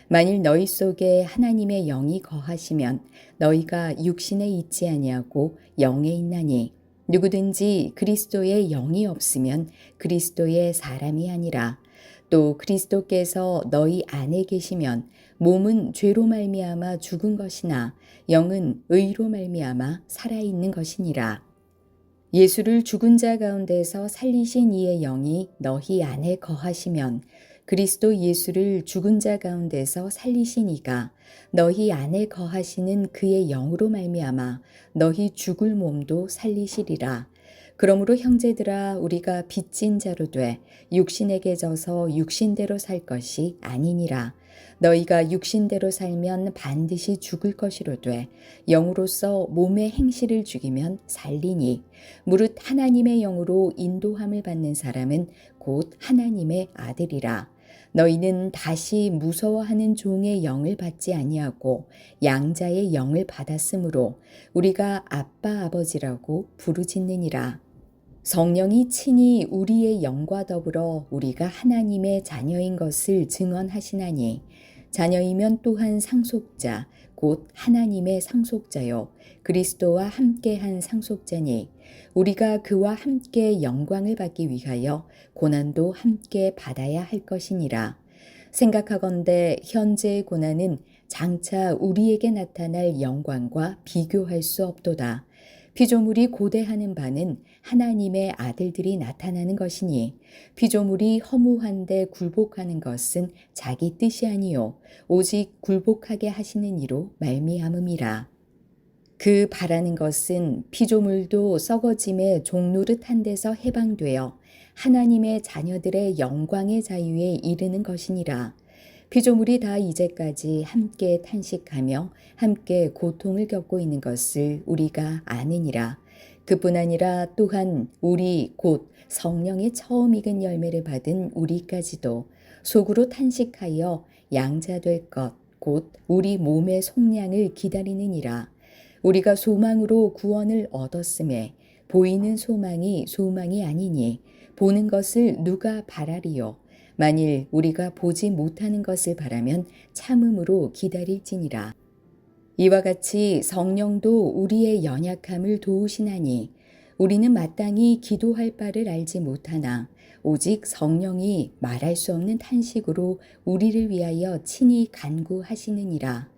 만일 너희 속에 하나님의 영이 거하시면 너희가 육신에 있지 아니하고 영에 있나니 누구든지 그리스도의 영이 없으면 그리스도의 사람이 아니라. 또 그리스도께서 너희 안에 계시면 몸은 죄로 말미암아 죽은 것이나 영은 의로 말미암아 살아있는 것이니라. 예수를 죽은 자 가운데서 살리신 이의 영이 너희 안에 거하시면 그리스도 예수를 죽은 자 가운데서 살리신 이가 너희 안에 거하시는 그의 영으로 말미암아 너희 죽을 몸도 살리시리라. 그러므로 형제들아 우리가 빚진 자로 돼 육신에게 져서 육신대로 살 것이 아니니라. 너희가 육신대로 살면 반드시 죽을 것이로되 영으로서 몸의 행실을 죽이면 살리니 무릇 하나님의 영으로 인도함을 받는 사람은 곧 하나님의 아들이라. 너희는 다시 무서워하는 종의 영을 받지 아니하고 양자의 영을 받았으므로 우리가 아빠 아버지라고 부르짖느니라. 성령이 친히 우리의 영과 더불어 우리가 하나님의 자녀인 것을 증언하시나니 자녀이면 또한 상속자 곧 하나님의 상속자요 그리스도와 함께한 상속자니 우리가 그와 함께 영광을 받기 위하여 고난도 함께 받아야 할 것이니라. 생각하건대 현재의 고난은 장차 우리에게 나타날 영광과 비교할 수 없도다. 피조물이 고대하는 바는 하나님의 아들들이 나타나는 것이니 피조물이 허무한데 굴복하는 것은 자기 뜻이 아니요 오직 굴복하게 하시는 이로 말미암음이라. 그 바라는 것은 피조물도 썩어짐의 종노릇한 데서 해방되어 하나님의 자녀들의 영광의 자유에 이르는 것이니라. 피조물이 다 이제까지 함께 탄식하며 함께 고통을 겪고 있는 것을 우리가 아느니라. 그뿐 아니라 또한 우리 곧 성령의 처음 익은 열매를 받은 우리까지도 속으로 탄식하여 양자될 것 곧 우리 몸의 속량을 기다리느니라. 우리가 소망으로 구원을 얻었음에 보이는 소망이 소망이 아니니 보는 것을 누가 바라리요. 만일 우리가 보지 못하는 것을 바라면 참음으로 기다릴지니라. 이와 같이 성령도 우리의 연약함을 도우시나니 우리는 마땅히 기도할 바를 알지 못하나 오직 성령이 말할 수 없는 탄식으로 우리를 위하여 친히 간구하시느니라.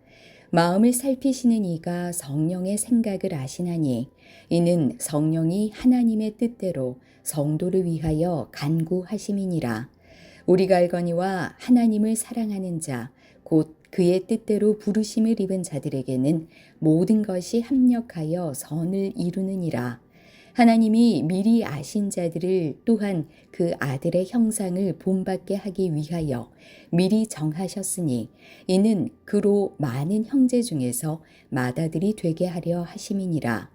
마음을 살피시는 이가 성령의 생각을 아시나니 이는 성령이 하나님의 뜻대로 성도를 위하여 간구하심이니라. 우리가 알거니와 하나님을 사랑하는 자 곧 그의 뜻대로 부르심을 입은 자들에게는 모든 것이 합력하여 선을 이루느니라. 하나님이 미리 아신 자들을 또한 그 아들의 형상을 본받게 하기 위하여 미리 정하셨으니 이는 그로 많은 형제 중에서 맏아들이 되게 하려 하심이니라.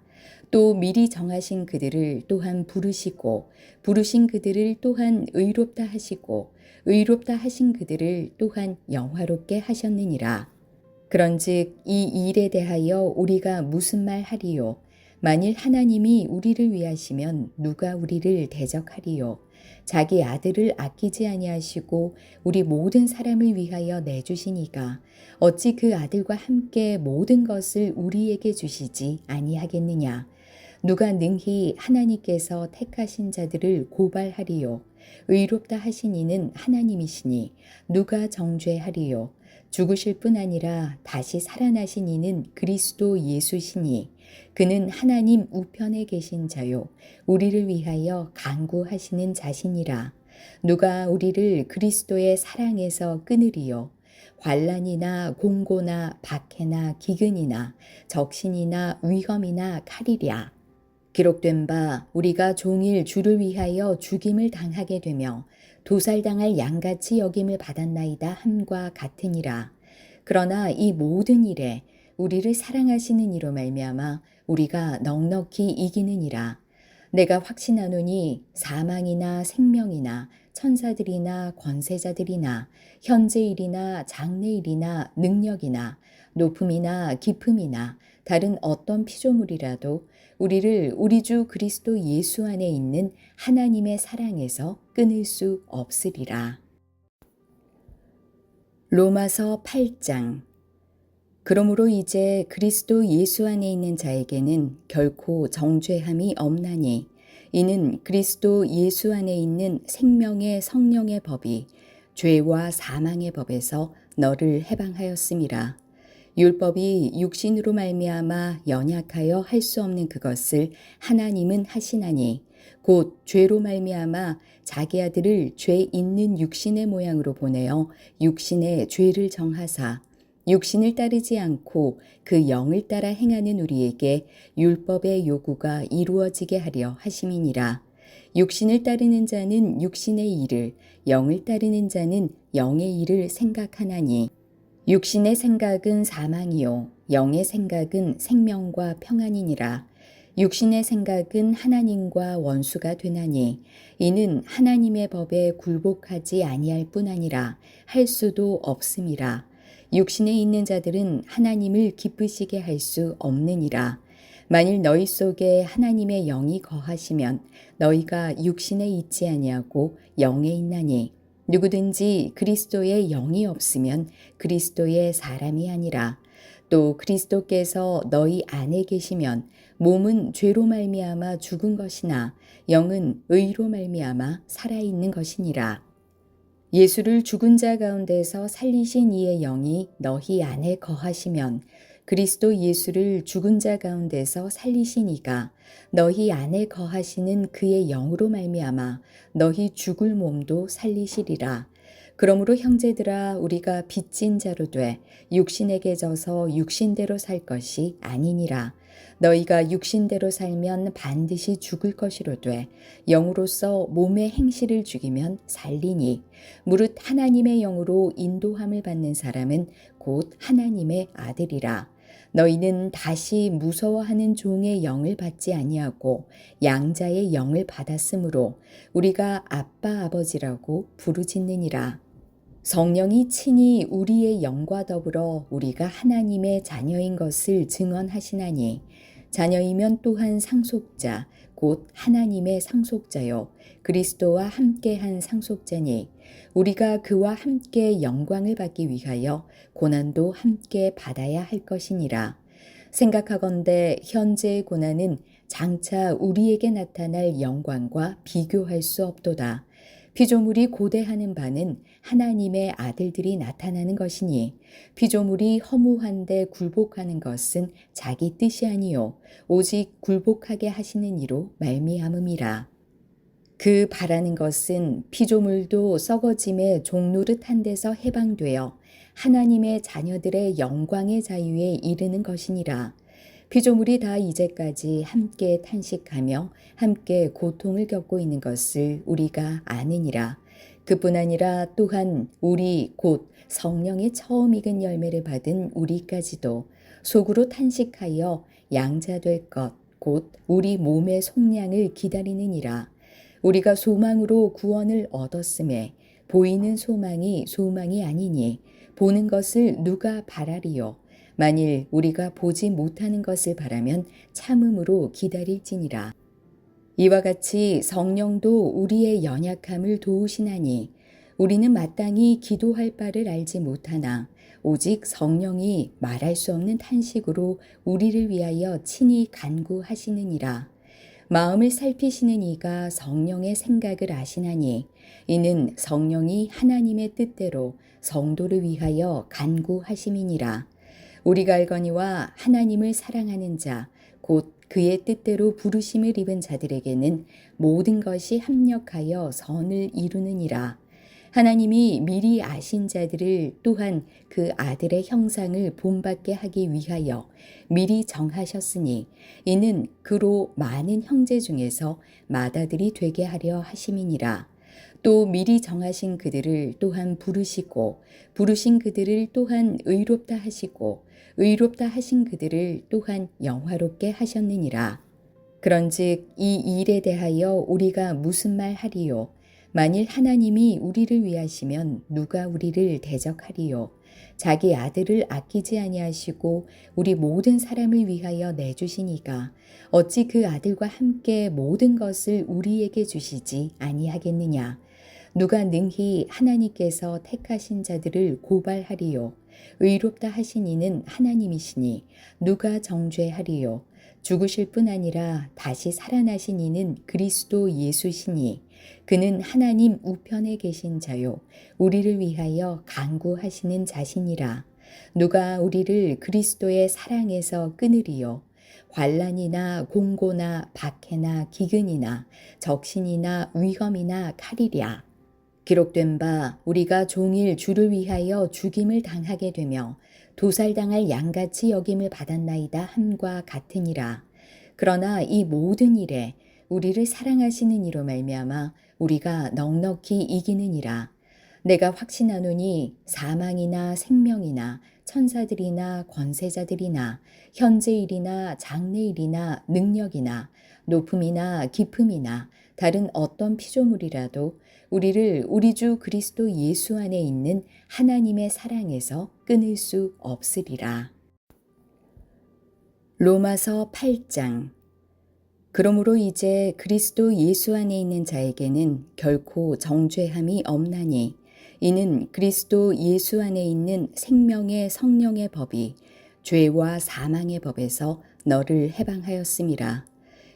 또 미리 정하신 그들을 또한 부르시고 부르신 그들을 또한 의롭다 하시고 의롭다 하신 그들을 또한 영화롭게 하셨느니라. 그런즉 이 일에 대하여 우리가 무슨 말 하리요? 만일 하나님이 우리를 위하시면 누가 우리를 대적하리요? 자기 아들을 아끼지 아니하시고 우리 모든 사람을 위하여 내주시니가 어찌 그 아들과 함께 모든 것을 우리에게 주시지 아니하겠느냐? 누가 능히 하나님께서 택하신 자들을 고발하리요? 의롭다 하신 이는 하나님이시니 누가 정죄하리요? 죽으실 뿐 아니라 다시 살아나신 이는 그리스도 예수시니 그는 하나님 우편에 계신 자요 우리를 위하여 간구하시는 자시니라. 누가 우리를 그리스도의 사랑에서 끊으리요? 환난이나 공고나 박해나 기근이나 적신이나 위험이나 칼이랴. 기록된 바 우리가 종일 주를 위하여 죽임을 당하게 되며 도살당할 양같이 여김을 받았나이다 함과 같으니라. 그러나 이 모든 일에 우리를 사랑하시는 이로 말미암아 우리가 넉넉히 이기느니라. 내가 확신하노니 사망이나 생명이나 천사들이나 권세자들이나 현재일이나 장래일이나 능력이나 높음이나 깊음이나 다른 어떤 피조물이라도 우리를 우리 주 그리스도 예수 안에 있는 하나님의 사랑에서 끊을 수 없으리라. 로마서 8장. 그러므로 이제 그리스도 예수 안에 있는 자에게는 결코 정죄함이 없나니 이는 그리스도 예수 안에 있는 생명의 성령의 법이 죄와 사망의 법에서 너를 해방하였음이라. 율법이 육신으로 말미암아 연약하여 할 수 없는 그것을 하나님은 하시나니 곧 죄로 말미암아 자기 아들을 죄 있는 육신의 모양으로 보내어 육신의 죄를 정하사 육신을 따르지 않고 그 영을 따라 행하는 우리에게 율법의 요구가 이루어지게 하려 하심이니라. 육신을 따르는 자는 육신의 일을, 영을 따르는 자는 영의 일을 생각하나니 육신의 생각은 사망이요 영의 생각은 생명과 평안이니라. 육신의 생각은 하나님과 원수가 되나니 이는 하나님의 법에 굴복하지 아니할 뿐 아니라 할 수도 없음이라. 육신에 있는 자들은 하나님을 기쁘시게 할 수 없느니라. 만일 너희 속에 하나님의 영이 거하시면 너희가 육신에 있지 아니하고 영에 있나니 누구든지 그리스도의 영이 없으면 그리스도의 사람이 아니라. 또 그리스도께서 너희 안에 계시면 몸은 죄로 말미암아 죽은 것이나 영은 의로 말미암아 살아있는 것이니라. 예수를 죽은 자 가운데서 살리신 이의 영이 너희 안에 거하시면 그리스도 예수를 죽은 자 가운데서 살리신 이가 너희 안에 거하시는 그의 영으로 말미암아 너희 죽을 몸도 살리시리라. 그러므로 형제들아 우리가 빚진 자로 돼 육신에게 져서 육신대로 살 것이 아니니라. 너희가 육신대로 살면 반드시 죽을 것이로되 영으로서 몸의 행실을 죽이면 살리니 무릇 하나님의 영으로 인도함을 받는 사람은 곧 하나님의 아들이라. 너희는 다시 무서워하는 종의 영을 받지 아니하고 양자의 영을 받았으므로 우리가 아빠 아버지라고 부르짖느니라. 성령이 친히 우리의 영과 더불어 우리가 하나님의 자녀인 것을 증언하시나니 자녀이면 또한 상속자 곧 하나님의 상속자요 그리스도와 함께한 상속자니 우리가 그와 함께 영광을 받기 위하여 고난도 함께 받아야 할 것이니라. 생각하건대 현재의 고난은 장차 우리에게 나타날 영광과 비교할 수 없도다. 피조물이 고대하는 바는 하나님의 아들들이 나타나는 것이니 피조물이 허무한데 굴복하는 것은 자기 뜻이 아니요 오직 굴복하게 하시는 이로 말미암음이라. 그 바라는 것은 피조물도 썩어짐의 종노릇한 데서 해방되어 하나님의 자녀들의 영광의 자유에 이르는 것이니라. 피조물이 다 이제까지 함께 탄식하며 함께 고통을 겪고 있는 것을 우리가 아느니라. 그뿐 아니라 또한 우리 곧 성령의 처음 익은 열매를 받은 우리까지도 속으로 탄식하여 양자될 것 곧 우리 몸의 속량을 기다리느니라. 우리가 소망으로 구원을 얻었음에 보이는 소망이 소망이 아니니 보는 것을 누가 바라리요. 만일 우리가 보지 못하는 것을 바라면 참음으로 기다릴지니라. 이와 같이 성령도 우리의 연약함을 도우시나니 우리는 마땅히 기도할 바를 알지 못하나 오직 성령이 말할 수 없는 탄식으로 우리를 위하여 친히 간구하시느니라. 마음을 살피시는 이가 성령의 생각을 아시나니 이는 성령이 하나님의 뜻대로 성도를 위하여 간구하심이니라. 우리가 알거니와 하나님을 사랑하는 자, 곧 그의 뜻대로 부르심을 입은 자들에게는 모든 것이 합력하여 선을 이루느니라. 하나님이 미리 아신 자들을 또한 그 아들의 형상을 본받게 하기 위하여 미리 정하셨으니 이는 그로 많은 형제 중에서 맏아들이 되게 하려 하심이니라. 또 미리 정하신 그들을 또한 부르시고 부르신 그들을 또한 의롭다 하시고 의롭다 하신 그들을 또한 영화롭게 하셨느니라. 그런즉 이 일에 대하여 우리가 무슨 말 하리요? 만일 하나님이 우리를 위하시면 누가 우리를 대적하리요? 자기 아들을 아끼지 아니하시고 우리 모든 사람을 위하여 내주시니가 어찌 그 아들과 함께 모든 것을 우리에게 주시지 아니하겠느냐? 누가 능히 하나님께서 택하신 자들을 고발하리요? 의롭다 하신 이는 하나님이시니 누가 정죄하리요? 죽으실 뿐 아니라 다시 살아나신 이는 그리스도 예수시니 그는 하나님 우편에 계신 자요 우리를 위하여 간구하시는 자시니라. 누가 우리를 그리스도의 사랑에서 끊으리요? 환난이나 공고나 박해나 기근이나 적신이나 위험이나 칼이랴. 기록된 바 우리가 종일 주를 위하여 죽임을 당하게 되며 도살당할 양같이 여김을 받았나이다 함과 같으니라. 그러나 이 모든 일에 우리를 사랑하시는 이로 말미암아 우리가 넉넉히 이기느니라. 내가 확신하노니 사망이나 생명이나 천사들이나 권세자들이나 현재일이나 장래일이나 능력이나 높음이나 깊음이나 다른 어떤 피조물이라도 우리를 우리 주 그리스도 예수 안에 있는 하나님의 사랑에서 끊을 수 없으리라. 로마서 8장. 그러므로 이제 그리스도 예수 안에 있는 자에게는 결코 정죄함이 없나니 이는 그리스도 예수 안에 있는 생명의 성령의 법이 죄와 사망의 법에서 너를 해방하였음이라.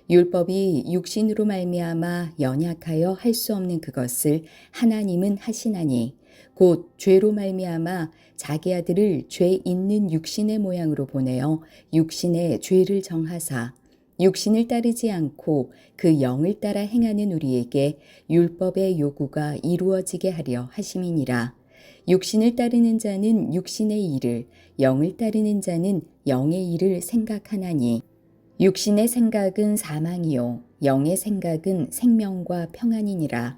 율법이 육신으로 말미암아 연약하여 할 수 없는 그것을 하나님은 하시나니 곧 죄로 말미암아 자기 아들을 죄 있는 육신의 모양으로 보내어 육신의 죄를 정하사 육신을 따르지 않고 그 영을 따라 행하는 우리에게 율법의 요구가 이루어지게 하려 하심이니라. 육신을 따르는 자는 육신의 일을, 영을 따르는 자는 영의 일을 생각하나니 육신의 생각은 사망이요 영의 생각은 생명과 평안이니라.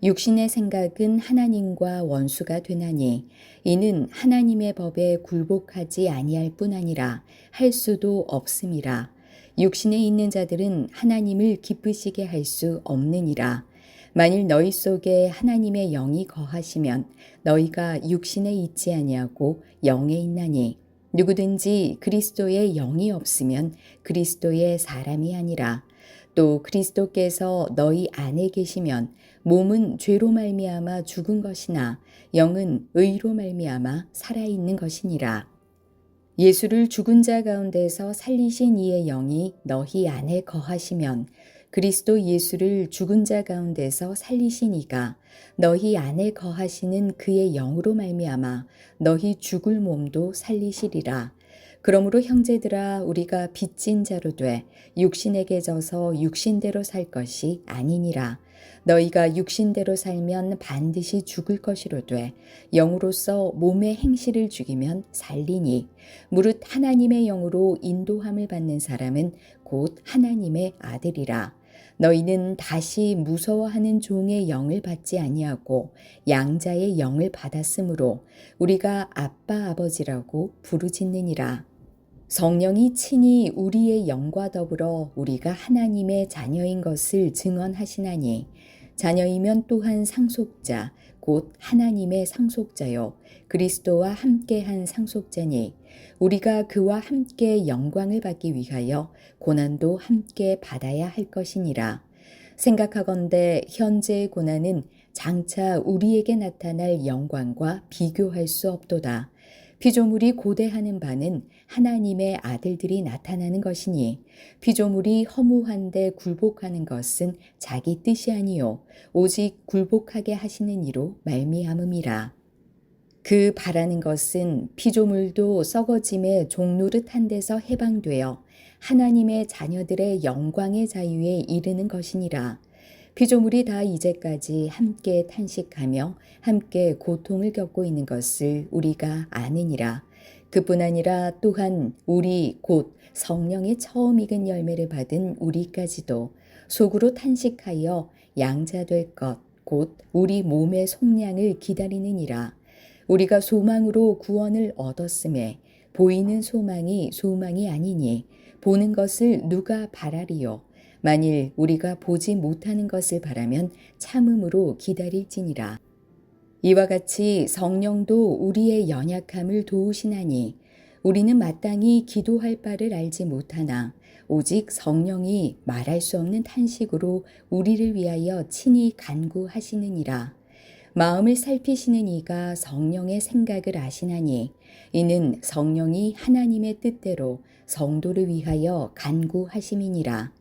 육신의 생각은 하나님과 원수가 되나니 이는 하나님의 법에 굴복하지 아니할 뿐 아니라 할 수도 없음이라. 육신에 있는 자들은 하나님을 기쁘시게 할 수 없느니라. 만일 너희 속에 하나님의 영이 거하시면 너희가 육신에 있지 아니하고 영에 있나니 누구든지 그리스도의 영이 없으면 그리스도의 사람이 아니라. 또 그리스도께서 너희 안에 계시면 몸은 죄로 말미암아 죽은 것이나 영은 의로 말미암아 살아있는 것이니라. 예수를 죽은 자 가운데서 살리신 이의 영이 너희 안에 거하시면 그리스도 예수를 죽은 자 가운데서 살리신 이가 너희 안에 거하시는 그의 영으로 말미암아 너희 죽을 몸도 살리시리라. 그러므로 형제들아 우리가 빚진 자로 돼 육신에게 져서 육신대로 살 것이 아니니라. 너희가 육신대로 살면 반드시 죽을 것이로 돼 영으로서 몸의 행실을 죽이면 살리니 무릇 하나님의 영으로 인도함을 받는 사람은 곧 하나님의 아들이라. 너희는 다시 무서워하는 종의 영을 받지 아니하고 양자의 영을 받았으므로 우리가 아빠 아버지라고 부르짖느니라. 성령이 친히 우리의 영과 더불어 우리가 하나님의 자녀인 것을 증언하시나니 자녀이면 또한 상속자 곧 하나님의 상속자요 그리스도와 함께한 상속자니 우리가 그와 함께 영광을 받기 위하여 고난도 함께 받아야 할 것이니라. 생각하건대 현재의 고난은 장차 우리에게 나타날 영광과 비교할 수 없도다. 피조물이 고대하는 바는 하나님의 아들들이 나타나는 것이니 피조물이 허무한데 굴복하는 것은 자기 뜻이 아니요 오직 굴복하게 하시는 이로 말미암음이라. 그 바라는 것은 피조물도 썩어짐의 종노릇한 데서 해방되어 하나님의 자녀들의 영광의 자유에 이르는 것이니라. 피조물이 다 이제까지 함께 탄식하며 함께 고통을 겪고 있는 것을 우리가 아느니라. 그뿐 아니라 또한 우리 곧 성령의 처음 익은 열매를 받은 우리까지도 속으로 탄식하여 양자될 것 곧 우리 몸의 속량을 기다리느니라. 우리가 소망으로 구원을 얻었음에 보이는 소망이 소망이 아니니 보는 것을 누가 바라리요. 만일 우리가 보지 못하는 것을 바라면 참음으로 기다릴지니라. 이와 같이 성령도 우리의 연약함을 도우시나니 우리는 마땅히 기도할 바를 알지 못하나 오직 성령이 말할 수 없는 탄식으로 우리를 위하여 친히 간구하시느니라. 마음을 살피시는 이가 성령의 생각을 아시나니 이는 성령이 하나님의 뜻대로 성도를 위하여 간구하심이니라.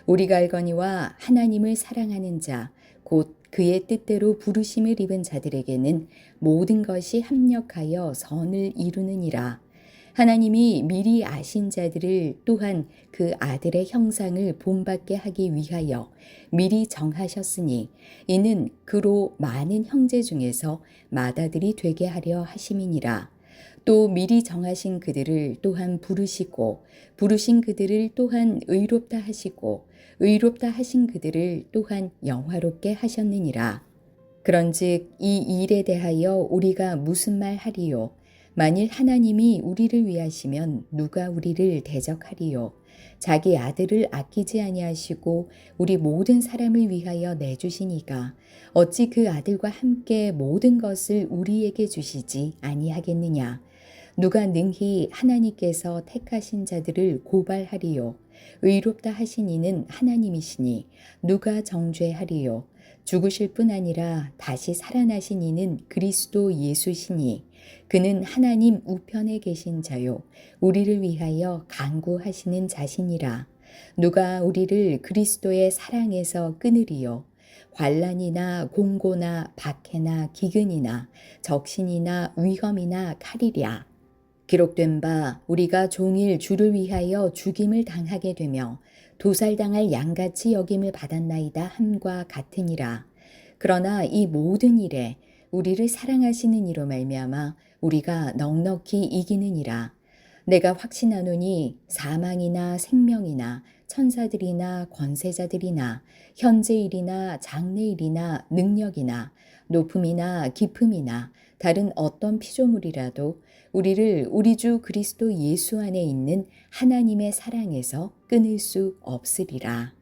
우리가 알거니와 하나님을 사랑하는 자, 곧 그의 뜻대로 부르심을 입은 자들에게는 모든 것이 합력하여 선을 이루느니라. 하나님이 미리 아신 자들을 또한 그 아들의 형상을 본받게 하기 위하여 미리 정하셨으니 이는 그로 많은 형제 중에서 맏아들이 되게 하려 하심이니라. 또 미리 정하신 그들을 또한 부르시고 부르신 그들을 또한 의롭다 하시고 의롭다 하신 그들을 또한 영화롭게 하셨느니라. 그런즉 이 일에 대하여 우리가 무슨 말 하리요? 만일 하나님이 우리를 위하시면 누가 우리를 대적하리요? 자기 아들을 아끼지 아니하시고 우리 모든 사람을 위하여 내주시니가 어찌 그 아들과 함께 모든 것을 우리에게 주시지 아니하겠느냐? 누가 능히 하나님께서 택하신 자들을 고발하리요? 의롭다 하신 이는 하나님이시니 누가 정죄하리요? 죽으실 뿐 아니라 다시 살아나신 이는 그리스도 예수시니 그는 하나님 우편에 계신 자요 우리를 위하여 간구하시는 자시니라. 누가 우리를 그리스도의 사랑에서 끊으리요? 환난이나 공고나 박해나 기근이나 적신이나 위험이나 칼이랴. 기록된 바 우리가 종일 주를 위하여 죽임을 당하게 되며 도살당할 양같이 여김을 받았나이다 함과 같으니라. 그러나 이 모든 일에 우리를 사랑하시는 이로 말미암아 우리가 넉넉히 이기느니라. 내가 확신하노니 사망이나 생명이나 천사들이나 권세자들이나 현재일이나 장래일이나 능력이나 높음이나 깊음이나 다른 어떤 피조물이라도 우리를 우리 주 그리스도 예수 안에 있는 하나님의 사랑에서 끊을 수 없으리라.